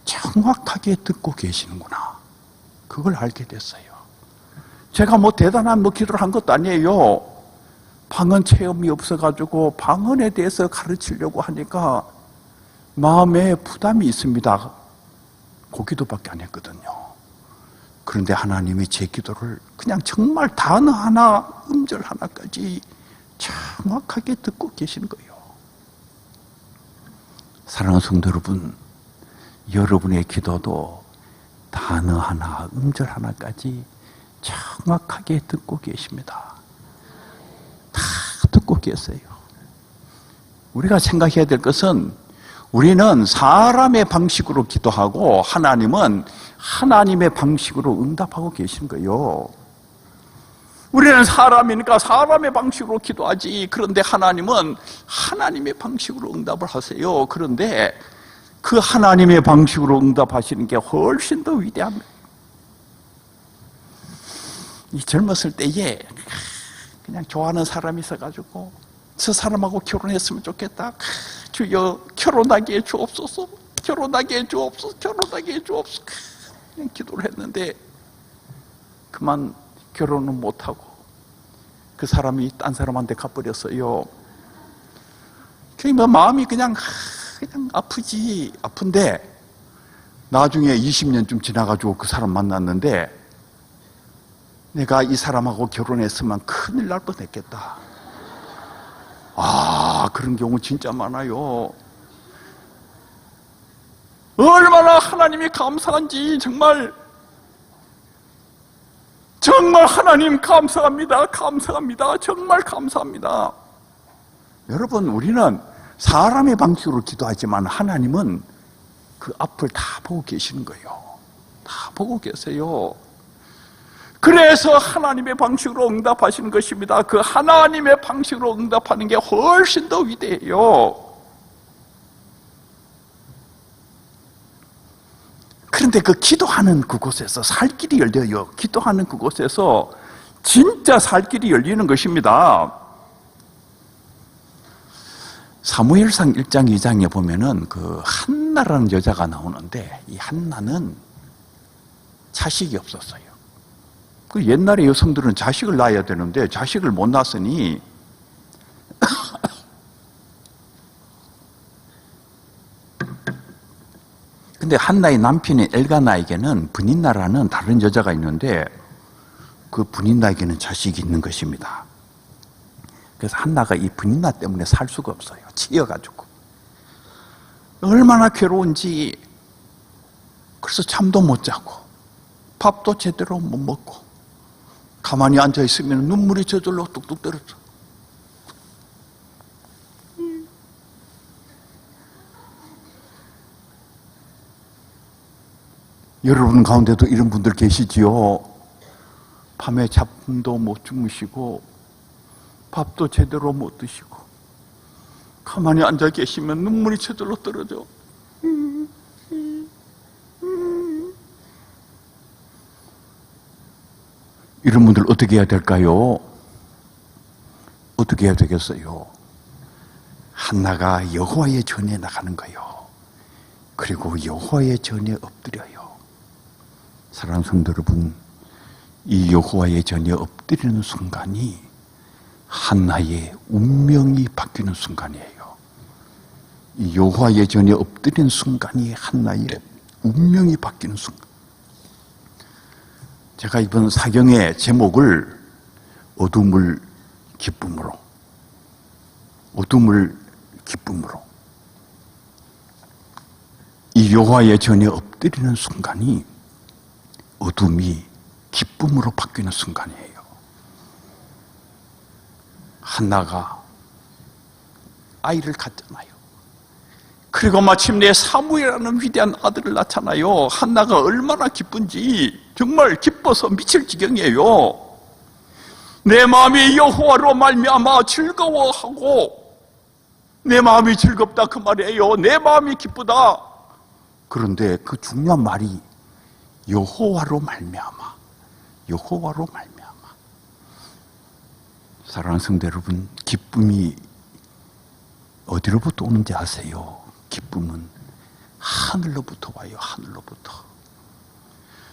정확하게 듣고 계시는구나. 그걸 알게 됐어요. 제가 대단한 기도를 한 것도 아니에요. 방언 체험이 없어가지고 방언에 대해서 가르치려고 하니까 마음에 부담이 있습니다. 그 기도밖에 안 했거든요. 그런데 하나님이 제 기도를 그냥 정말 단어 하나, 음절 하나까지 정확하게 듣고 계시는 거예요. 사랑하는 성도 여러분, 여러분의 기도도 단어 하나, 음절 하나까지 정확하게 듣고 계십니다. 다 듣고 계세요. 우리가 생각해야 될 것은 우리는 사람의 방식으로 기도하고 하나님은 하나님의 방식으로 응답하고 계신 거예요. 우리는 사람이니까 사람의 방식으로 기도하지. 그런데 하나님은 하나님의 방식으로 응답을 하세요. 그런데 그 하나님의 방식으로 응답하시는 게 훨씬 더 위대합니다. 이 젊었을 때에 그냥 좋아하는 사람이 있어가지고 저 사람하고 결혼했으면 좋겠다. 주여 결혼하게 해 주옵소서, 결혼하게 해 주옵소서, 결혼하게 해 주옵소서. 그냥 기도를 했는데 그만 결혼은 못하고 그 사람이 딴 사람한테 가버렸어요. 마음이 그냥 아픈데 나중에 20년쯤 지나가지고 그 사람 만났는데 내가 이 사람하고 결혼했으면 큰일 날 뻔했겠다. 그런 경우 진짜 많아요. 얼마나 하나님이 감사한지 정말 정말 하나님 감사합니다. 감사합니다. 정말 감사합니다. 여러분, 우리는 사람의 방식으로 기도하지만 하나님은 그 앞을 다 보고 계시는 거예요. 다 보고 계세요. 그래서 하나님의 방식으로 응답하시는 것입니다. 그 하나님의 방식으로 응답하는 게 훨씬 더 위대해요. 그런데 그 기도하는 그곳에서 살 길이 열려요. 기도하는 그곳에서 진짜 살 길이 열리는 것입니다. 사무엘상 1장 2장에 보면은 그 한나라는 여자가 나오는데, 이 한나는 자식이 없었어요. 그 옛날에 여성들은 자식을 낳아야 되는데 자식을 못 낳았으니 근데 한나의 남편인 엘가나에게는 브닌나라는 다른 여자가 있는데 그 브닌나에게는 자식이 있는 것입니다. 그래서 한나가 이 브닌나 때문에 살 수가 없어요. 치여가지고 얼마나 괴로운지. 그래서 잠도 못 자고 밥도 제대로 못 먹고 가만히 앉아 있으면 눈물이 저절로 뚝뚝 떨어져. 여러분 가운데도 이런 분들 계시지요? 밤에 잠도 못 주무시고 밥도 제대로 못 드시고 가만히 앉아 계시면 눈물이 저절로 떨어져. 이런 분들 어떻게 해야 될까요? 어떻게 해야 되겠어요? 한나가 여호와의 전에 나가는 거예요. 그리고 여호와의 전에 엎드려요. 사랑하는 성도 여러분, 이 여호와의 전에 엎드리는 순간이 한나의 운명이 바뀌는 순간이에요. 이 여호와의 전에 엎드리는 순간이 한나의 운명이 바뀌는 순간. 제가 이번 사경의 제목을 어둠을 기쁨으로, 어둠을 기쁨으로. 이 여호와의 전에 엎드리는 순간이 어둠이 기쁨으로 바뀌는 순간이에요. 한나가 아이를 갖잖아요. 그리고 마침내 사무엘이라는 위대한 아들을 낳잖아요. 한나가 얼마나 기쁜지 정말 기뻐서 미칠 지경이에요. 내 마음이 여호와로 말미암아 즐거워하고, 내 마음이 즐겁다 그 말이에요. 내 마음이 기쁘다. 그런데 그 중요한 말이 여호와로 말미암아, 여호와로 말미암아. 사랑하는 성도 여러분, 기쁨이 어디로부터 오는지 아세요? 기쁨은 하늘로부터 와요. 하늘로부터.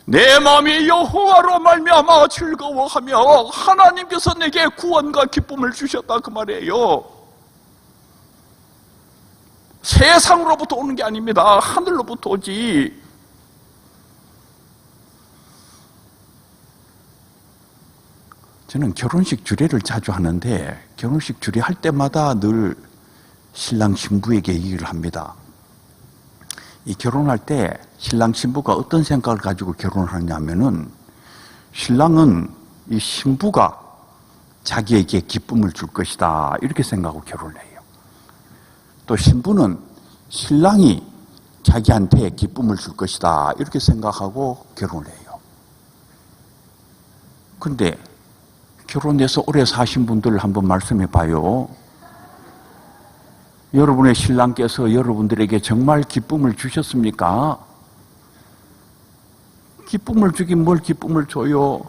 내 마음이 여호와로 말미암아 즐거워하며 하나님께서 내게 구원과 기쁨을 주셨다 그 말이에요. 세상으로부터 오는 게 아닙니다. 하늘로부터 오지. 저는 결혼식 주례를 자주 하는데 결혼식 주례 할 때마다 늘 신랑 신부에게 얘기를 합니다. 이 결혼할 때 신랑 신부가 어떤 생각을 가지고 결혼을 하냐면은, 신랑은 이 신부가 자기에게 기쁨을 줄 것이다 이렇게 생각하고 결혼을 해요. 또 신부는 신랑이 자기한테 기쁨을 줄 것이다 이렇게 생각하고 결혼을 해요. 그런데 결혼해서 오래 사신 분들 한번 말씀해 봐요. 여러분의 신랑께서 여러분들에게 정말 기쁨을 주셨습니까? 기쁨을 주긴 뭘 기쁨을 줘요?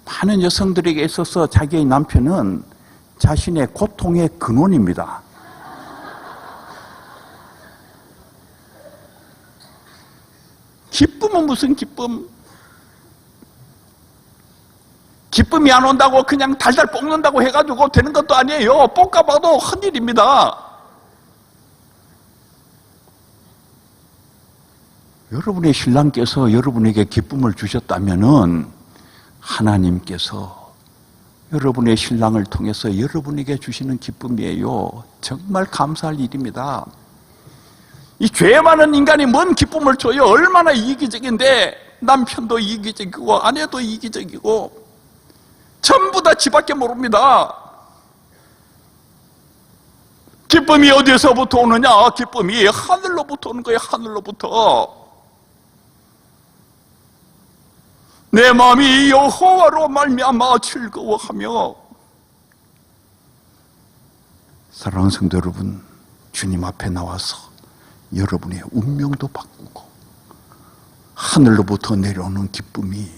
많은 여성들에게 있어서 자기의 남편은 자신의 고통의 근원입니다. 기쁨은 무슨 기쁨? 기쁨이 안 온다고 그냥 달달 볶는다고 해가지고 되는 것도 아니에요. 볶아봐도 헛일입니다. 여러분의 신랑께서 여러분에게 기쁨을 주셨다면은 하나님께서 여러분의 신랑을 통해서 여러분에게 주시는 기쁨이에요. 정말 감사할 일입니다. 이 죄 많은 인간이 뭔 기쁨을 줘요? 얼마나 이기적인데 남편도 이기적이고 아내도 이기적이고 전부 다 지밖에 모릅니다. 기쁨이 어디서부터 오느냐? 기쁨이 하늘로부터 오는 거예요. 하늘로부터. 내 마음이 여호와로 말미암아 즐거워하며. 사랑하는 성도 여러분, 주님 앞에 나와서 여러분의 운명도 바꾸고 하늘로부터 내려오는 기쁨이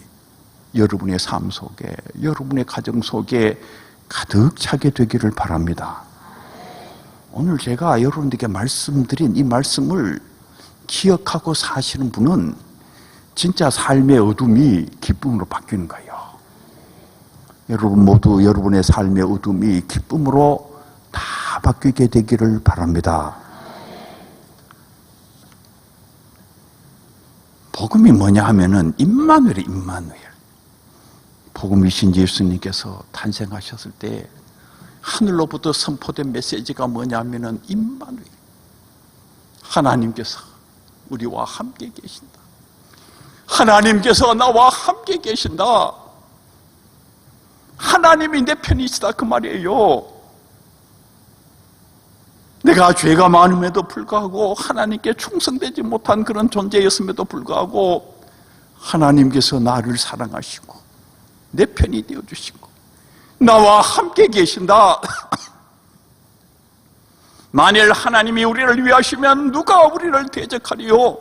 여러분의 삶 속에, 여러분의 가정 속에 가득 차게 되기를 바랍니다. 오늘 제가 여러분들에게 말씀드린 이 말씀을 기억하고 사시는 분은 진짜 삶의 어둠이 기쁨으로 바뀌는 거예요. 여러분 모두 여러분의 삶의 어둠이 기쁨으로 다 바뀌게 되기를 바랍니다. 복음이 뭐냐 하면은 임마누엘이에요. 임마누엘. 복음이신 예수님께서 탄생하셨을 때 하늘로부터 선포된 메시지가 뭐냐 하면은 임마누엘, 하나님께서 우리와 함께 계신다. 하나님께서 나와 함께 계신다. 하나님이 내 편이시다 그 말이에요. 내가 죄가 많음에도 불구하고 하나님께 충성되지 못한 그런 존재였음에도 불구하고 하나님께서 나를 사랑하시고 내 편이 되어주시고 나와 함께 계신다. 만일 하나님이 우리를 위하시면 누가 우리를 대적하리요?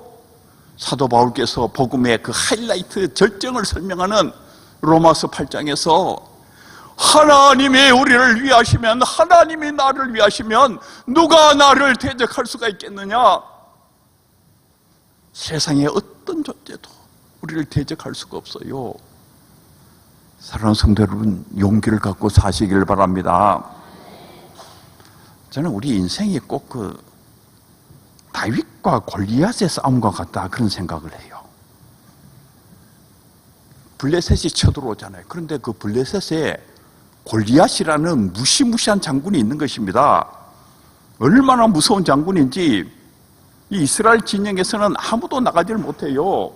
사도 바울께서 복음의 그 하이라이트 절정을 설명하는 로마서 8장에서 하나님이 우리를 위하시면, 하나님이 나를 위하시면 누가 나를 대적할 수가 있겠느냐? 세상의 어떤 존재도 우리를 대적할 수가 없어요. 사랑하는 성도 여러분, 용기를 갖고 사시길 바랍니다. 저는 우리 인생이 꼭 그 다윗과 골리앗의 싸움과 같다 그런 생각을 해요. 블레셋이 쳐들어오잖아요. 그런데 그 블레셋에 골리앗이라는 무시무시한 장군이 있는 것입니다. 얼마나 무서운 장군인지 이 이스라엘 진영에서는 아무도 나가지를 못해요.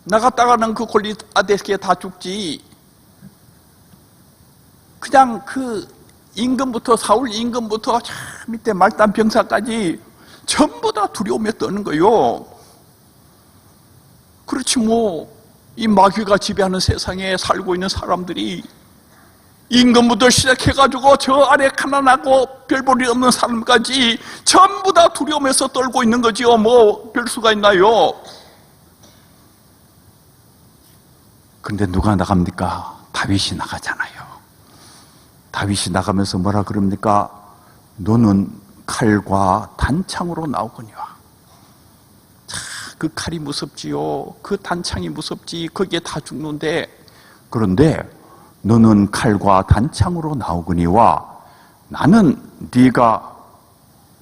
나갔다가는 그 골리앗에게 다 죽지. 그냥 그 임금부터, 사울 임금부터 저 밑에 말단 병사까지 전부 다 두려움에 떠는 거예요. 그렇지 뭐 이 마귀가 지배하는 세상에 살고 있는 사람들이 임금부터 시작해가지고 저 아래 가난하고 별볼일 없는 사람까지 전부 다 두려움에서 떨고 있는 거지요. 뭐 별 수가 있나요? 근데 누가 나갑니까? 다윗이 나가잖아요. 다윗이 나가면서 뭐라 그럽니까? 너는 칼과 단창으로 나오거니와. 그 칼이 무섭지요. 그 단창이 무섭지. 거기에 다 죽는데, 그런데 너는 칼과 단창으로 나오거니와 나는 네가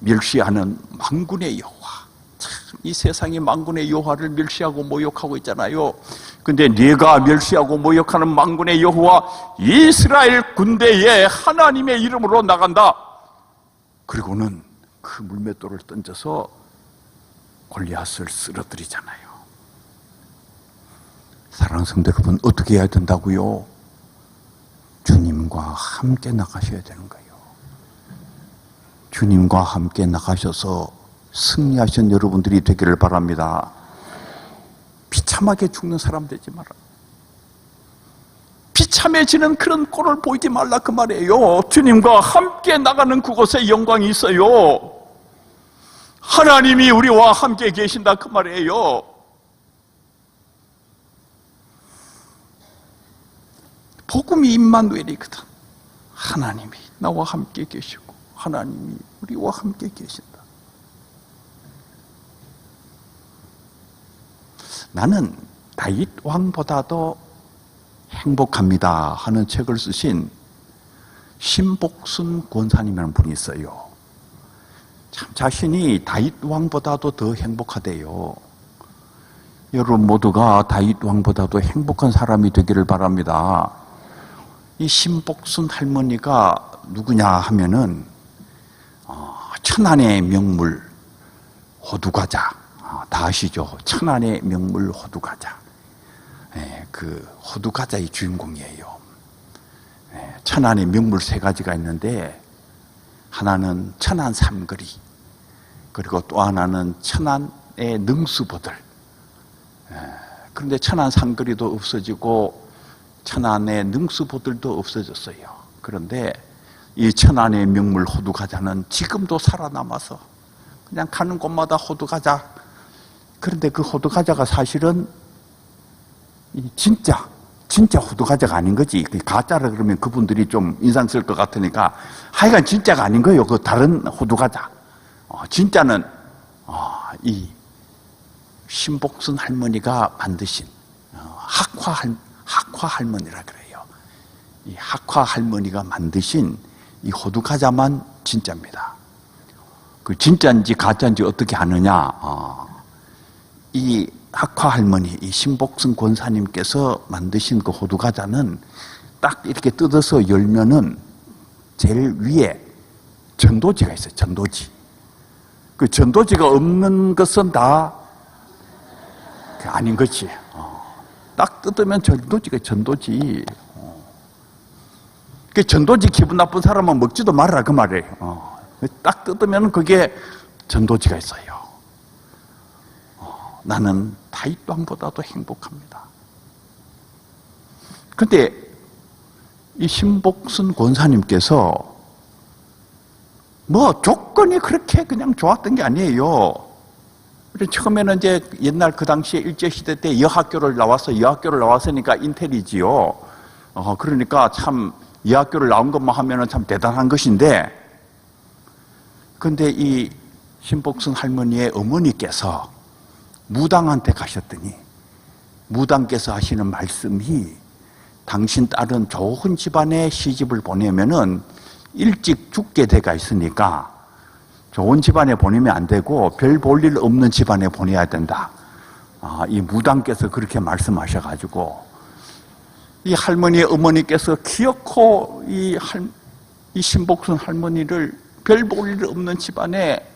멸시하는 만군의 여호와. 참, 이 세상이 만군의 여호와를 멸시하고 모욕하고 있잖아요. 근데 네가 멸시하고 모욕하는 만군의 여호와 이스라엘 군대에 하나님의 이름으로 나간다. 그리고는 그 물맷돌을 던져서 골리앗을 쓰러뜨리잖아요. 사랑하는 성도 여러분, 어떻게 해야 된다고요? 주님과 함께 나가셔야 되는 거예요. 주님과 함께 나가셔서 승리하신 여러분들이 되기를 바랍니다. 비참하게 죽는 사람 되지 마라. 비참해지는 그런 꼴을 보이지 말라 그 말이에요. 주님과 함께 나가는 그곳에 영광이 있어요. 하나님이 우리와 함께 계신다 그 말이에요. 복음이 임마누엘이거든. 하나님이 나와 함께 계시고 하나님이 우리와 함께 계신다. 나는 다윗 왕보다도 행복합니다 하는 책을 쓰신 신복순 권사님이라는 분이 있어요. 참 자신이 다윗 왕보다도 더 행복하대요. 여러분 모두가 다윗 왕보다도 행복한 사람이 되기를 바랍니다. 이 신복순 할머니가 누구냐 하면은 천안의 명물 호두과자. 다 아시죠? 천안의 명물 호두과자. 그 호두과자의 주인공이에요. 천안의 명물 3가지가 있는데, 하나는 천안 삼거리, 그리고 또 하나는 천안의 능수보들. 그런데 천안 삼거리도 없어지고 천안의 능수보들도 없어졌어요. 그런데 이 천안의 명물 호두과자는 지금도 살아남아서 그냥 가는 곳마다 호두과자. 그런데 그 호두과자가 사실은 진짜 호두과자가 아닌 거지. 가짜라 그러면 그분들이 좀 인상 쓸 것 같으니까 하여간 진짜가 아닌 거예요. 그 다른 호두과자. 진짜는 이 신복순 할머니가 만드신 학화 할머니라 그래요. 이 학화 할머니가 만드신 이 호두과자만 진짜입니다. 그 진짜인지 가짜인지 어떻게 아느냐? 이 학화 할머니, 이 신복순 권사님께서 만드신 그 호두과자는 딱 이렇게 뜯어서 열면은 제일 위에 전도지가 있어요. 전도지. 그 전도지가 없는 것은 다 아닌 거지. 딱 뜯으면 전도지. 그 전도지 기분 나쁜 사람은 먹지도 말라 그 말이에요. 딱 뜯으면 그게 전도지가 있어요. 나는 다윗왕보다도 행복합니다. 근데 이 신복순 권사님께서 뭐 조건이 그렇게 그냥 좋았던 게 아니에요. 처음에는 이제 옛날 그 당시에 일제시대 때 여학교를 나왔으니까 인텔이지요. 그러니까 참 여학교를 나온 것만 하면은 참 대단한 것인데, 근데 이 신복순 할머니의 어머니께서 무당한테 가셨더니 무당께서 하시는 말씀이, 당신 딸은 좋은 집안에 시집을 보내면은 일찍 죽게 돼가 있으니까 좋은 집안에 보내면 안 되고 별 볼 일 없는 집안에 보내야 된다. 이 무당께서 그렇게 말씀하셔가지고 이 할머니의 어머니께서 기어코 이 신복순 할머니를 별 볼 일 없는 집안에,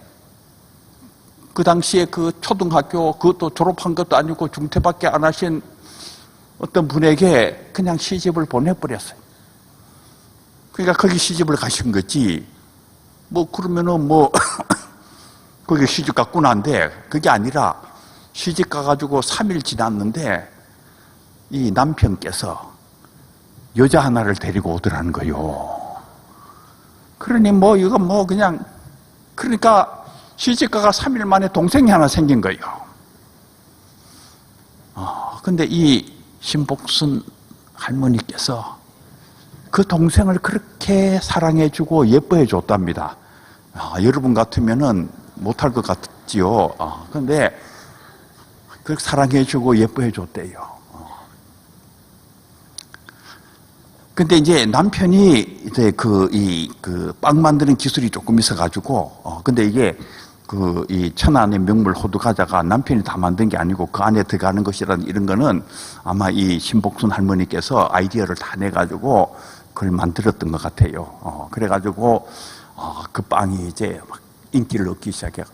그 당시에 그 초등학교 그것도 졸업한 것도 아니고 중퇴밖에 안 하신 어떤 분에게 그냥 시집을 보내버렸어요. 그러니까 거기 시집을 가신 거지. 뭐 그러면은 뭐 거기 시집 갔구나 한데, 그게 아니라 시집 가가지고 3일 지났는데 이 남편께서 여자 하나를 데리고 오더라는 거요. 그러니 뭐 이거 뭐 그냥, 그러니까 시집가가 3일 만에 동생이 하나 생긴 거예요. 근데 이 신복순 할머니께서 그 동생을 그렇게 사랑해주고 예뻐해줬답니다. 여러분 같으면은 못할 것 같지요. 그런데 그렇게 사랑해주고 예뻐해줬대요. 근데 이제 남편이 이제 그 빵 만드는 기술이 조금 있어가지고, 근데 이게 이 천안의 명물 호두과자가 남편이 다 만든 게 아니고 그 안에 들어가는 것이라는 이런 거는 아마 이 신복순 할머니께서 아이디어를 다 내가지고 그걸 만들었던 것 같아요. 그래가지고 그 빵이 이제 막 인기를 얻기 시작해요.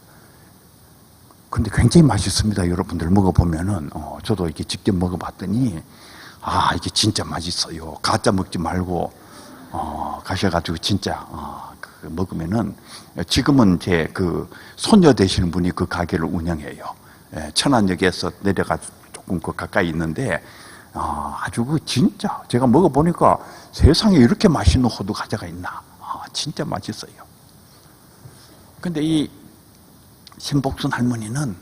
근데 굉장히 맛있습니다. 여러분들 먹어보면은, 저도 이렇게 직접 먹어봤더니, 이게 진짜 맛있어요. 가짜 먹지 말고, 가셔가지고 진짜, 먹으면은, 지금은 제 그 손녀 되시는 분이 그 가게를 운영해요. 천안역에서 내려가 조금 그 가까이 있는데, 아주 그 진짜, 제가 먹어보니까 세상에 이렇게 맛있는 호두과자가 있나. 진짜 맛있어요. 근데 이 신복순 할머니는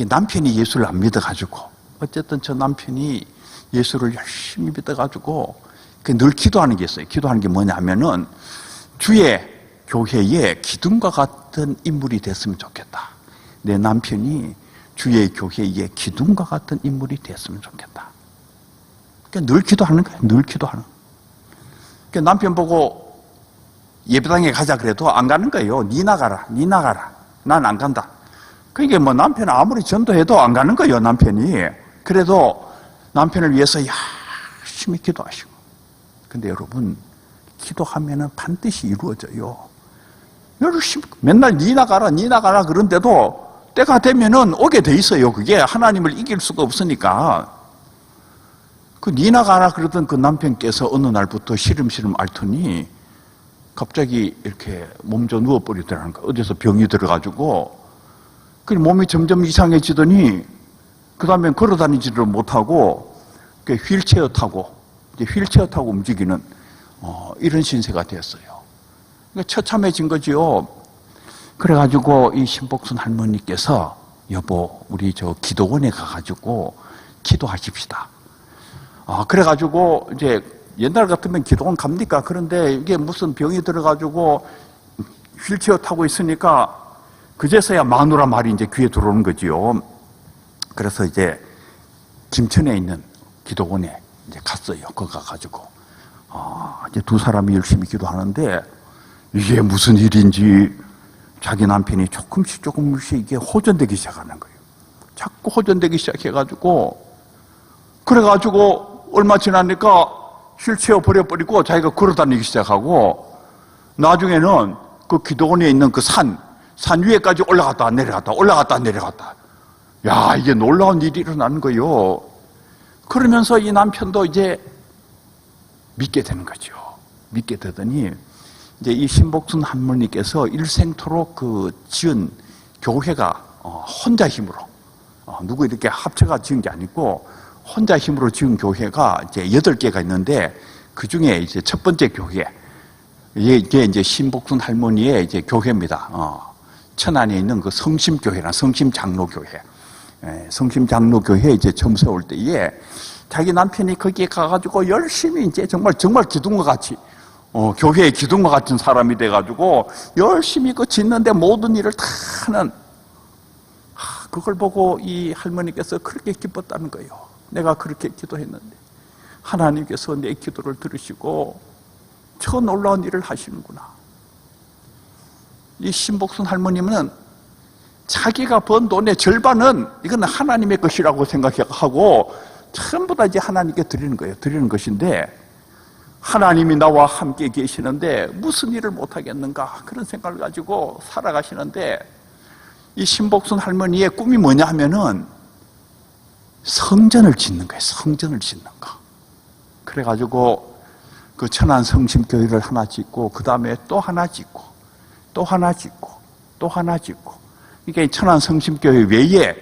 남편이 예수를 안 믿어가지고, 어쨌든 저 남편이 예수를 열심히 믿어가지고 늘 기도하는 게 있어요. 기도하는 게 뭐냐면은 주의 교회에 기둥과 같은 인물이 됐으면 좋겠다. 내 남편이 주의 교회에 기둥과 같은 인물이 됐으면 좋겠다. 그러니까 늘 기도하는 거예요. 늘 기도하는. 그러니까 남편 보고 예배당에 가자 그래도 안 가는 거예요. 니 나가라. 난 안 간다. 그러니까 뭐 남편은 아무리 전도해도 안 가는 거예요. 남편이. 그래도 남편을 위해서 열심히 기도하시고. 근데 여러분, 기도하면은 반드시 이루어져요. 열심히 맨날 니 나가라 그런데도 때가 되면은 오게 돼 있어요. 그게 하나님을 이길 수가 없으니까. 그 니나 가라 그러던 그 남편께서 어느 날부터 시름시름 앓더니 갑자기 이렇게 몸져 누워버리더라는 거예요. 어디서 병이 들어가지고. 그 몸이 점점 이상해지더니 그 다음엔 걸어다니지를 못하고 휠체어 타고 움직이는 이런 신세가 되었어요. 그러니까 처참해진 거지요. 그래가지고 이 신복순 할머니께서 여보 우리 저 기도원에 가가지고 기도하십시다. 그래가지고 이제 옛날 같으면 기도원 갑니까? 그런데 이게 무슨 병이 들어가지고 휠체어 타고 있으니까 그제서야 마누라 말이 이제 귀에 들어오는 거지요. 그래서 이제 김천에 있는 기도원에 이제 갔어요. 거기 가가지고 이제 두 사람이 열심히 기도하는데 이게 무슨 일인지 자기 남편이 조금씩 이게 호전되기 시작하는 거예요. 자꾸 호전되기 시작해가지고 그래가지고 얼마 지나니까 휠체어 버려버리고 자기가 걸어다니기 시작하고 나중에는 그 기도원에 있는 그 산 위에까지 올라갔다 내려갔다. 야, 이게 놀라운 일이 일어나는 거예요. 그러면서 이 남편도 이제 믿게 되는 거죠. 믿게 되더니 이제 이 신복순 할머니께서 일생토록 그 지은 교회가 혼자 힘으로 누구 이렇게 합쳐가 지은 게 아니고 혼자 힘으로 지은 교회가 이제 8개가 있는데 그 중에 이제 첫 번째 교회 이게 이제 신복순 할머니의 이제 교회입니다. 천안에 있는 그 성심교회나 성심장로교회. 성심장로교회 이제 처음 세울 때에 자기 남편이 거기에 가가지고 열심히 이제 정말 기둥과 같이 교회의 기둥과 같은 사람이 돼가지고 열심히 그 짓는데 모든 일을 다 하는 그걸 보고 이 할머니께서 그렇게 기뻤다는 거예요. 내가 그렇게 기도했는데 하나님께서 내 기도를 들으시고 저 놀라운 일을 하시는구나. 이 신복순 할머님은 자기가 번 돈의 절반은 이건 하나님의 것이라고 생각하고 전부 다 이제 하나님께 드리는 거예요. 드리는 것인데 하나님이 나와 함께 계시는데 무슨 일을 못하겠는가 그런 생각을 가지고 살아가시는데 이 신복순 할머니의 꿈이 뭐냐 하면은 성전을 짓는 거예요. 성전을 짓는 거. 그래가지고 그 천안 성심교회를 하나 짓고 그 다음에 또 하나 짓고 또 하나 짓고 또 하나 짓고 이게 천안 성심교회 외에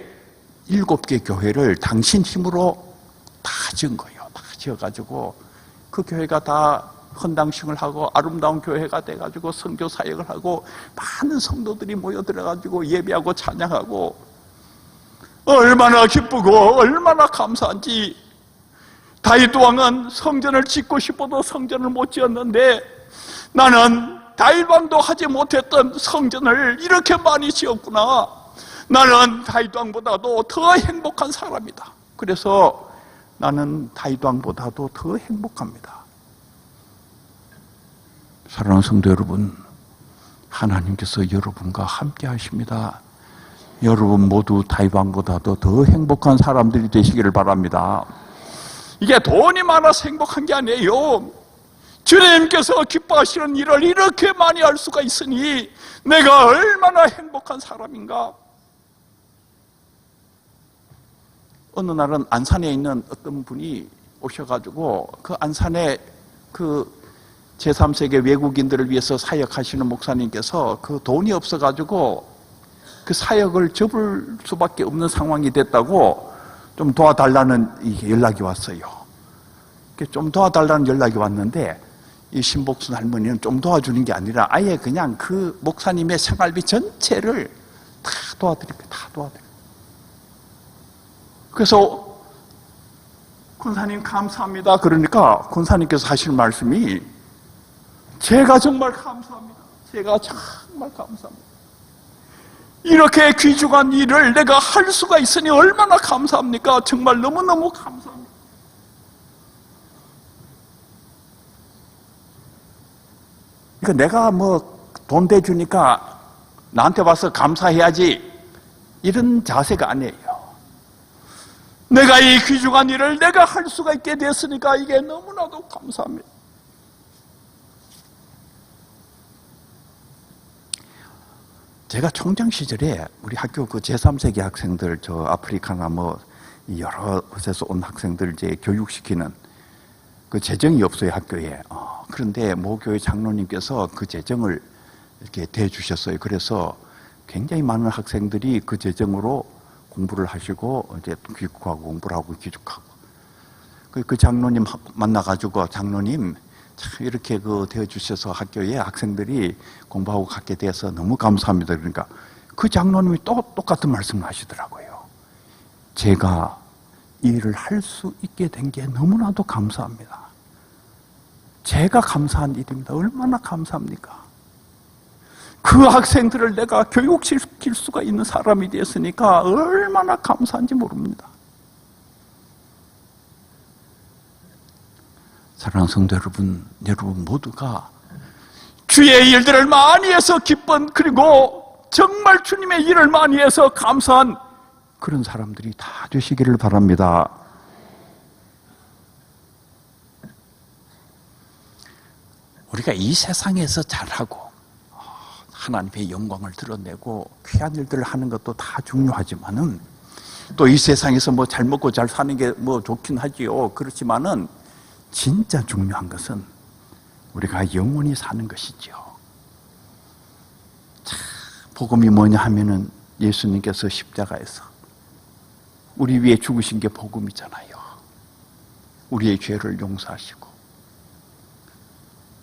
7개 교회를 당신 힘으로 다 지은 거예요. 다 지어가지고 그 교회가 다 헌당식을 하고 아름다운 교회가 돼가지고 선교 사역을 하고 많은 성도들이 모여들어가지고 예배하고 찬양하고 얼마나 기쁘고 얼마나 감사한지. 다윗 왕은 성전을 짓고 싶어도 성전을 못 지었는데 나는 다윗 왕도 하지 못했던 성전을 이렇게 많이 지었구나. 나는 다윗 왕보다도 더 행복한 사람이다. 그래서 나는 다윗 왕보다도 더 행복합니다. 사랑하는 성도 여러분, 하나님께서 여러분과 함께 하십니다. 여러분 모두 다윗 왕보다도 더 행복한 사람들이 되시기를 바랍니다. 이게 돈이 많아서 행복한 게 아니에요. 주님께서 기뻐하시는 일을 이렇게 많이 할 수가 있으니 내가 얼마나 행복한 사람인가. 어느 날은 안산에 있는 어떤 분이 오셔가지고 그 안산에 그 제3세계 외국인들을 위해서 사역하시는 목사님께서 그 돈이 없어가지고 그 사역을 접을 수밖에 없는 상황이 됐다고 좀 도와달라는 연락이 왔어요. 좀 도와달라는 연락이 왔는데 이 신복순 할머니는 좀 도와주는 게 아니라 아예 그냥 그 목사님의 생활비 전체를 다 도와드립니다. 다 도와드립니다. 그래서 권사님 감사합니다. 그러니까 권사님께서 하시는 말씀이 제가 정말 감사합니다. 제가 정말 감사합니다. 이렇게 귀중한 일을 내가 할 수가 있으니 얼마나 감사합니까? 정말 너무너무 감사합니다. 그러니까 내가 뭐 돈 대주니까 나한테 와서 감사해야지 이런 자세가 아니에요. 내가 이 귀중한 일을 내가 할 수가 있게 됐으니까 이게 너무나도 감사합니다. 제가 총장 시절에 우리 학교 그 제3세계 학생들, 저 아프리카나 뭐 여러 곳에서 온 학생들 이제 교육시키는 그 재정이 없어요, 학교에. 그런데 모 교회 장로님께서 그 재정을 이렇게 대주셨어요. 그래서 굉장히 많은 학생들이 그 재정으로 공부를 하시고 이제 귀국하고 공부를 하고 귀국하고. 그 장로님 만나가지고 장로님 참 이렇게 그 대해주셔서 학교에 학생들이 공부하고 갖게 돼서 너무 감사합니다. 그러니까 그 장로님이 또 똑같은 말씀을 하시더라고요. 제가 이 일을 할 수 있게 된 게 너무나도 감사합니다. 제가 감사한 일입니다. 얼마나 감사합니까? 그 학생들을 내가 교육시킬 수가 있는 사람이 되었으니까 얼마나 감사한지 모릅니다. 사랑하는 성도 여러분, 여러분 모두가 주의 일들을 많이 해서 기쁜, 그리고 정말 주님의 일을 많이 해서 감사한 그런 사람들이 다 되시기를 바랍니다. 우리가 이 세상에서 잘하고 하나님의 영광을 드러내고 귀한 일들을 하는 것도 다 중요하지만은 또 이 세상에서 뭐 잘 먹고 잘 사는 게 뭐 좋긴 하지요. 그렇지만은 진짜 중요한 것은 우리가 영원히 사는 것이죠. 자, 복음이 뭐냐 하면은 예수님께서 십자가에서 우리 위해 죽으신 게 복음이잖아요. 우리의 죄를 용서하시고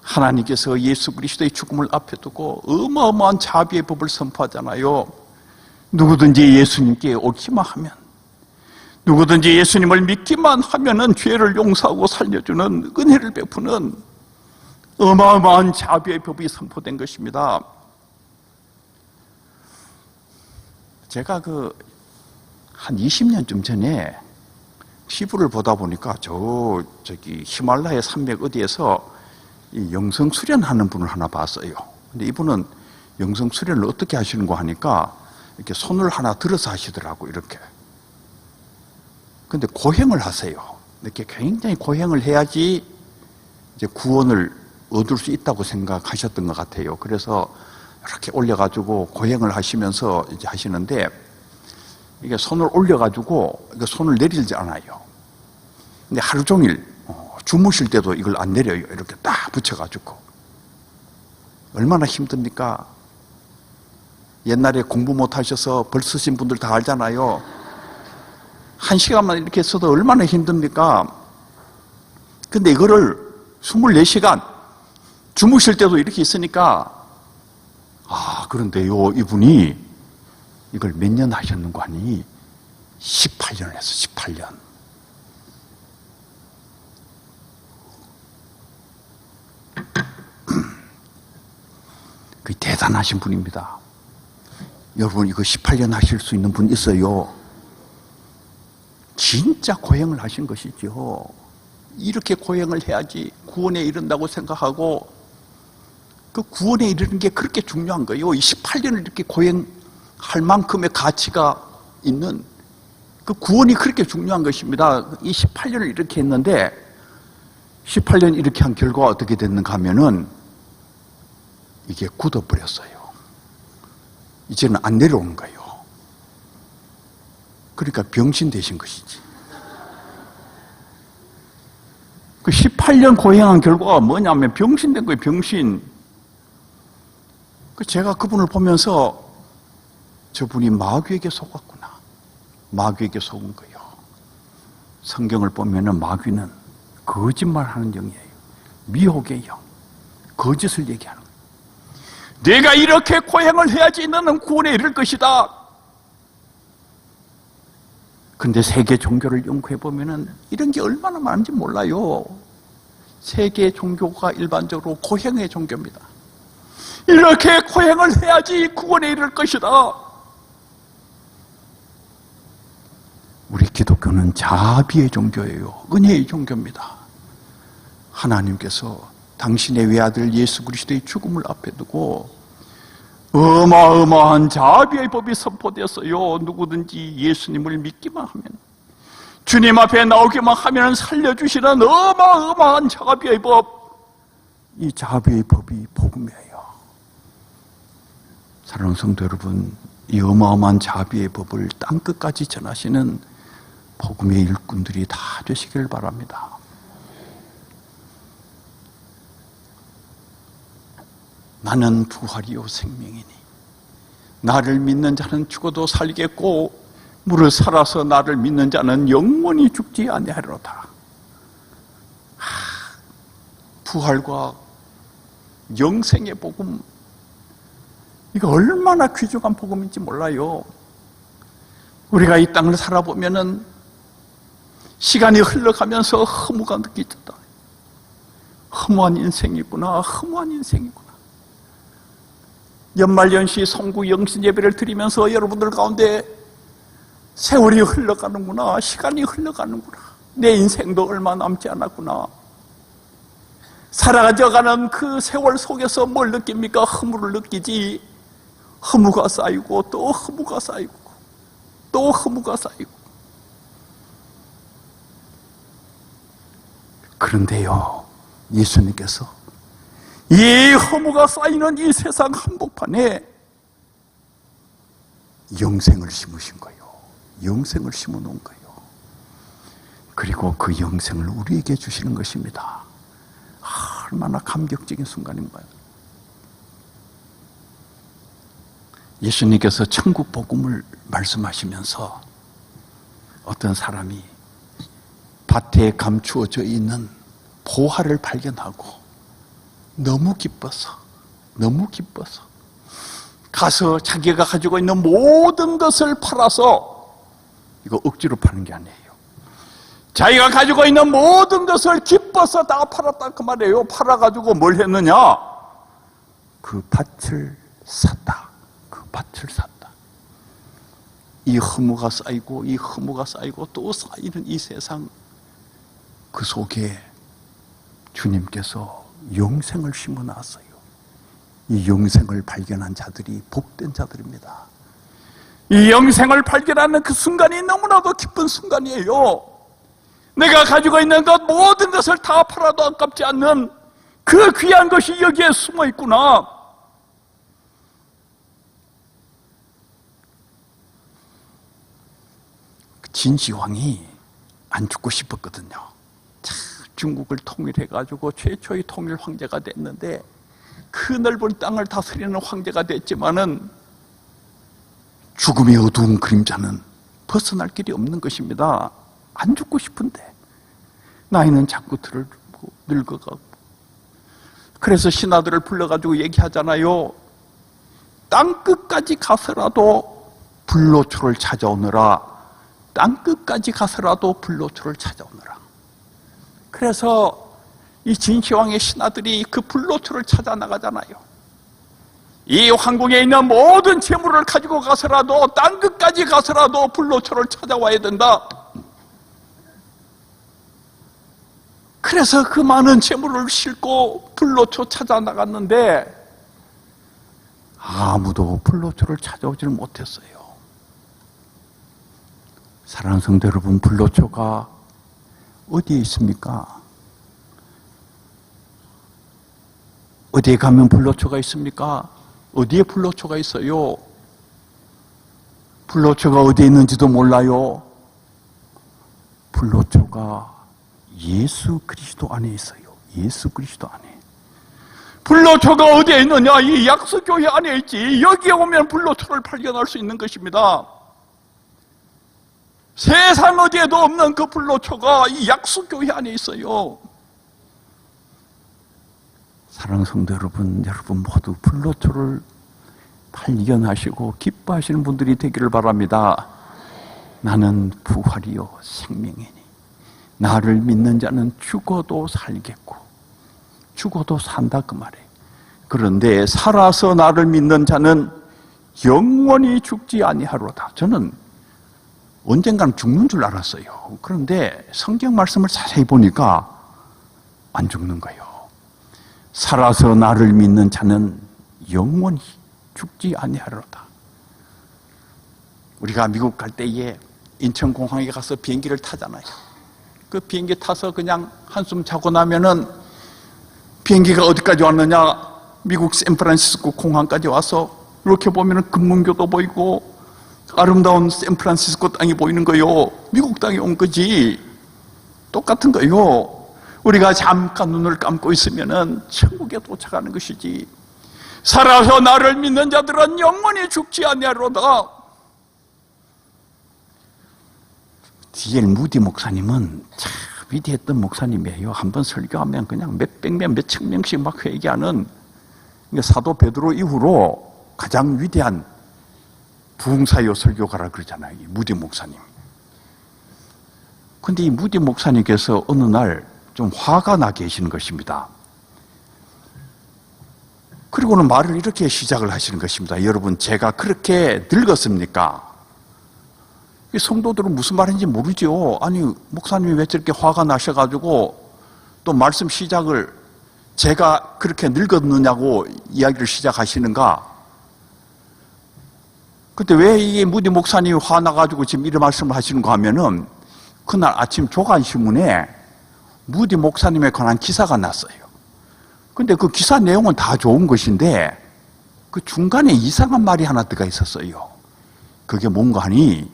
하나님께서 예수 그리스도의 죽음을 앞에 두고 어마어마한 자비의 법을 선포하잖아요. 누구든지 예수님께 오기만 하면, 누구든지 예수님을 믿기만 하면은 죄를 용서하고 살려주는 은혜를 베푸는 어마어마한 자비의 법이 선포된 것입니다. 제가 한 20년쯤 전에 시부를 보다 보니까 저기 히말라야 산맥 어디에서 이 영성 수련하는 분을 하나 봤어요. 근데 이분은 영성 수련을 어떻게 하시는 거 하니까 이렇게 손을 하나 들어서 하시더라고, 이렇게. 근데 고행을 하세요. 이렇게 굉장히 고행을 해야지 이제 구원을 얻을 수 있다고 생각하셨던 것 같아요. 그래서 이렇게 올려가지고 고행을 하시면서 이제 하시는데, 이게 손을 올려가지고 이게 손을 내리지 않아요. 근데 하루 종일 주무실 때도 이걸 안 내려요. 이렇게 딱 붙여가지고. 얼마나 힘듭니까? 옛날에 공부 못 하셔서 벌 쓰신 분들 다 알잖아요. 1시간만 이렇게 써도 얼마나 힘듭니까? 근데 이거를 24시간 주무실 때도 이렇게 있으니까, 그런데요, 이분이 이걸 몇 년 하셨는가 하니 18년을 했어, 18년. 그 대단하신 분입니다. 여러분, 이거 18년 하실 수 있는 분 있어요? 진짜 고행을 하신 것이죠. 이렇게 고행을 해야지 구원에 이른다고 생각하고, 그 구원에 이르는 게 그렇게 중요한 거예요. 이 18년을 이렇게 고행할 만큼의 가치가 있는 그 구원이 그렇게 중요한 것입니다. 이 18년을 이렇게 했는데 18년 이렇게 한 결과가 어떻게 됐는가 하면은 이게 굳어버렸어요. 이제는 안 내려오는 거예요. 그러니까 병신 되신 것이지. 그 18년 고행한 결과가 뭐냐면 병신 된 거예요, 병신. 제가 그분을 보면서 저분이 마귀에게 속았구나. 마귀에게 속은 거예요. 성경을 보면은 마귀는 거짓말하는 영이에요. 미혹의 영. 거짓을 얘기하는 거예요. 내가 이렇게 고행을 해야지 너는 구원에 이를 것이다. 근데 세계 종교를 연구해 보면은 이런 게 얼마나 많은지 몰라요. 세계 종교가 일반적으로 고행의 종교입니다. 이렇게 고행을 해야지 구원에 이를 것이다. 우리 기독교는 자비의 종교예요. 은혜의 종교입니다. 하나님께서 당신의 외아들 예수 그리스도의 죽음을 앞에 두고 어마어마한 자비의 법이 선포되었어요. 누구든지 예수님을 믿기만 하면, 주님 앞에 나오기만 하면 살려주시는 어마어마한 자비의 법. 이 자비의 법이 복음이에요. 사랑하는 성도 여러분, 이 어마어마한 자비의 법을 땅끝까지 전하시는 복음의 일꾼들이 다 되시길 바랍니다. 나는 부활이요 생명이니 나를 믿는 자는 죽어도 살겠고 무릇 살아서 나를 믿는 자는 영원히 죽지 아니하리로다. 부활과 영생의 복음, 이거 얼마나 귀중한 복음인지 몰라요. 우리가 이 땅을 살아보면은 시간이 흘러가면서 허무가 느껴졌다. 허무한 인생이구나, 허무한 인생이구나. 연말연시 성구 영신 예배를 드리면서 여러분들 가운데 세월이 흘러가는구나, 시간이 흘러가는구나, 내 인생도 얼마 남지 않았구나. 살아가져가는 그 세월 속에서 뭘 느낍니까? 허무를 느끼지. 허무가 쌓이고 또 허무가 쌓이고 또 허무가 쌓이고. 그런데요, 예수님께서 이 허무가 쌓이는 이 세상 한복판에 영생을 심으신 거예요. 영생을 심어 놓은 거예요. 그리고 그 영생을 우리에게 주시는 것입니다. 얼마나 감격적인 순간인가요? 예수님께서 천국 복음을 말씀하시면서 어떤 사람이 밭에 감추어져 있는 보화를 발견하고 너무 기뻐서 가서 자기가 가지고 있는 모든 것을 팔아서, 이거 억지로 파는 게 아니에요, 자기가 가지고 있는 모든 것을 기뻐서 다 팔았다 그 말이에요. 팔아가지고 뭘 했느냐? 그 밭을 샀다. 그 밭을 샀다. 이 허무가 쌓이고 이 허무가 쌓이고 또 쌓이는 이 세상, 그 속에 주님께서 영생을 심어 놨어요. 이 영생을 발견한 자들이 복된 자들입니다. 이 영생을 발견하는 그 순간이 너무나도 기쁜 순간이에요. 내가 가지고 있는 것 모든 것을 다 팔아도 아깝지 않는 그 귀한 것이 여기에 숨어 있구나. 진시황이 안 죽고 싶었거든요. 중국을 통일해가지고 최초의 통일 황제가 됐는데, 그 넓은 땅을 다스리는 황제가 됐지만은 죽음의 어두운 그림자는 벗어날 길이 없는 것입니다. 안 죽고 싶은데 나이는 자꾸 들고 늙어가고. 그래서 신하들을 불러가지고 얘기하잖아요. 땅끝까지 가서라도 불로초를 찾아오느라, 땅끝까지 가서라도 불로초를 찾아오느라. 그래서 이 진시황의 신하들이 그 불로초를 찾아 나가잖아요. 이 황궁에 있는 모든 재물을 가지고 가서라도, 땅끝까지 가서라도 불로초를 찾아와야 된다. 그래서 그 많은 재물을 싣고 불로초 찾아 나갔는데 아무도 불로초를 찾아오지를 못했어요. 사랑하는 성도 여러분, 불로초가 어디에 있습니까? 어디에 가면 불로초가 있습니까? 어디에 불로초가 있어요? 불로초가 어디에 있는지도 몰라요. 불로초가 예수 그리스도 안에 있어요. 예수 그리스도 안에. 불로초가 어디에 있느냐? 이 약속교회 안에 있지. 여기에 오면 불로초를 발견할 수 있는 것입니다. 세상 어디에도 없는 그 불로초가 이 약속교회 안에 있어요. 사랑하는 성도 여러분, 여러분 모두 불로초를 발견하시고 기뻐하시는 분들이 되기를 바랍니다. 나는 부활이요 생명이니 나를 믿는 자는 죽어도 살겠고 죽어도 산다 그 말이에요. 그런데 살아서 나를 믿는 자는 영원히 죽지 아니하리로다. 저는 언젠가는 죽는 줄 알았어요. 그런데 성경 말씀을 자세히 보니까 안 죽는 거예요. 살아서 나를 믿는 자는 영원히 죽지 아니하리로다. 우리가 미국 갈 때에 인천공항에 가서 비행기를 타잖아요. 그 비행기 타서 그냥 한숨 자고 나면은 비행기가 어디까지 왔느냐? 미국 샌프란시스코 공항까지 와서 이렇게 보면 금문교도 보이고 아름다운 샌프란시스코 땅이 보이는 거요. 미국 땅에 온 거지. 똑같은 거요. 우리가 잠깐 눈을 감고 있으면 천국에 도착하는 것이지. 살아서 나를 믿는 자들은 영원히 죽지 아니하리로다. D.L. 무디 목사님은 참 위대했던 목사님이에요. 한번 설교하면 그냥 몇백 명, 몇천 명씩 막 회개하는, 사도 베드로 이후로 가장 위대한 부흥사요 설교가라 그러잖아요. 이 무디 목사님. 근데 이 무디 목사님께서 어느 날 좀 화가 나 계시는 것입니다. 그리고는 말을 이렇게 시작을 하시는 것입니다. 여러분, 제가 그렇게 늙었습니까? 성도들은 무슨 말인지 모르죠. 아니, 목사님이 왜 저렇게 화가 나셔가지고 또 말씀 시작을 제가 그렇게 늙었느냐고 이야기를 시작하시는가? 근데 왜 이게 무디 목사님이 화나가지고 지금 이런 말씀을 하시는가 하면은, 그날 아침 조간신문에 무디 목사님에 관한 기사가 났어요. 근데 그 기사 내용은 다 좋은 것인데 그 중간에 이상한 말이 하나 들어가 있었어요. 그게 뭔가 하니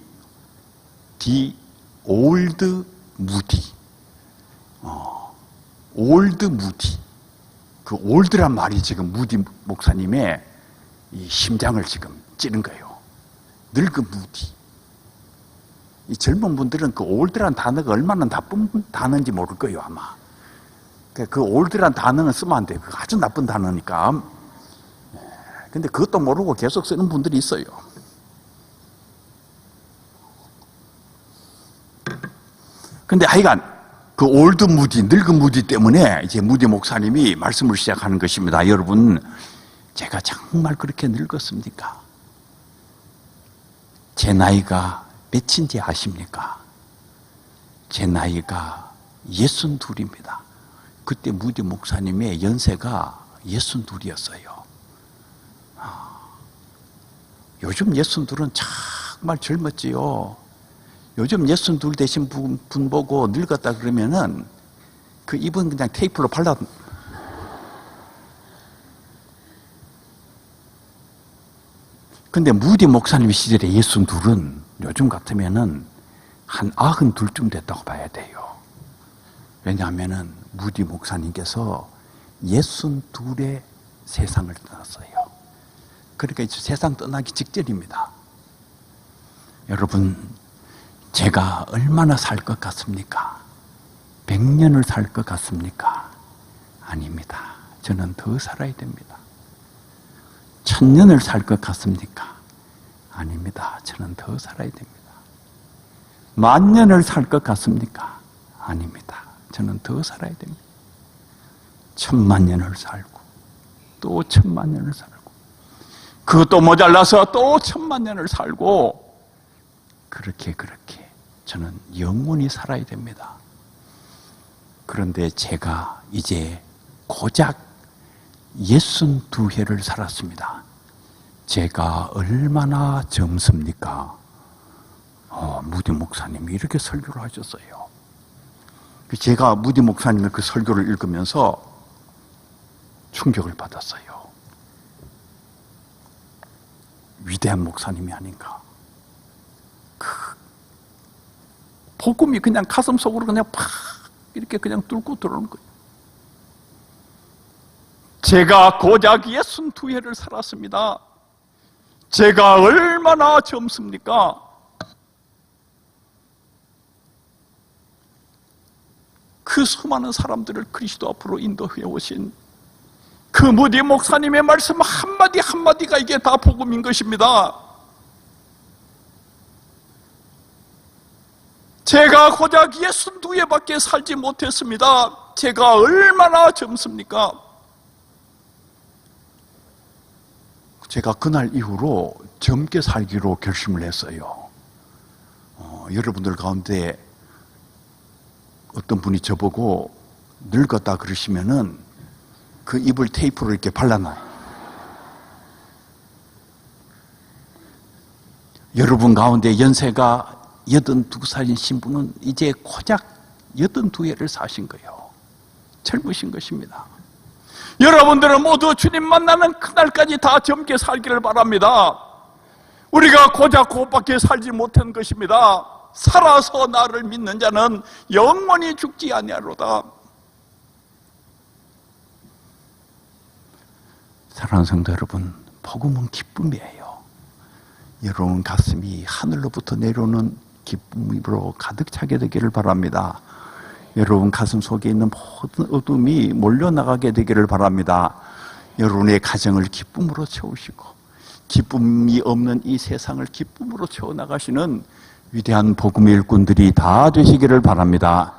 The Old Moody. Old Moody. 그 올드란 말이 지금 무디 목사님의 이 심장을 지금 찌른 거예요. 늙은 무디. 이 젊은 분들은 그 올드란 단어가 얼마나 나쁜 단어인지 모를 거예요, 아마. 그 올드란 단어는 쓰면 안 돼요. 그거 아주 나쁜 단어니까. 근데 그것도 모르고 계속 쓰는 분들이 있어요. 근데 하여간 그 올드 무디, 늙은 무디 때문에 이제 무디 목사님이 말씀을 시작하는 것입니다. 여러분, 제가 정말 그렇게 늙었습니까? 제 나이가 몇인지 아십니까? 제 나이가 62입니다. 그때 무디 목사님의 연세가 62이었어요. 요즘 62은 정말 젊었지요. 요즘 62 되신 분 보고 늙었다 그러면은 그 입은 그냥 테이프로 발라. 근데 무디 목사님 시절에 62은 요즘 같으면은 한 92쯤 됐다고 봐야 돼요. 왜냐하면은 무디 목사님께서 62에 세상을 떠났어요. 그러니까 이제 세상 떠나기 직전입니다. 여러분, 제가 얼마나 살 것 같습니까? 100년을 살 것 같습니까? 아닙니다. 저는 더 살아야 됩니다. 1000년을 살 것 같습니까? 아닙니다. 저는 더 살아야 됩니다. 10,000년을 살 것 같습니까? 아닙니다. 저는 더 살아야 됩니다. 10,000,000년을 살고 또 10,000,000년을 살고 그것도 모자라서 또 10,000,000년을 살고 그렇게 저는 영원히 살아야 됩니다. 그런데 제가 이제 고작 62회를 살았습니다. 제가 얼마나 젊습니까? 무디 목사님이 이렇게 설교를 하셨어요. 제가 무디 목사님의 그 설교를 읽으면서 충격을 받았어요. 위대한 목사님이 아닌가. 복음이 그냥 가슴 속으로 그냥 팍 이렇게 그냥 뚫고 들어오는 거예요. 제가 고작 62회를 살았습니다. 제가 얼마나 젊습니까? 그 수많은 사람들을 그리스도 앞으로 인도해 오신 그 무디 목사님의 말씀 한마디 한마디가 이게 다 복음인 것입니다. 제가 고작 62회밖에 살지 못했습니다. 제가 얼마나 젊습니까? 제가 그날 이후로 젊게 살기로 결심을 했어요. 여러분들 가운데 어떤 분이 저보고 늙었다 그러시면은 그 입을 테이프로 이렇게 발라놔요. 여러분 가운데 연세가 82살인 신부는 이제 고작 82회를 사신 거예요. 젊으신 것입니다. 여러분들은 모두 주님 만나는 그날까지 다 젊게 살기를 바랍니다. 우리가 고작 그것밖에 살지 못한 것입니다. 살아서 나를 믿는 자는 영원히 죽지 아니하리로다. 사랑하는 성도 여러분, 복음은 기쁨이에요. 여러분 가슴이 하늘로부터 내려오는 기쁨으로 가득 차게 되기를 바랍니다. 여러분 가슴 속에 있는 모든 어둠이 몰려나가게 되기를 바랍니다. 여러분의 가정을 기쁨으로 채우시고 기쁨이 없는 이 세상을 기쁨으로 채워나가시는 위대한 복음의 일꾼들이 다 되시기를 바랍니다.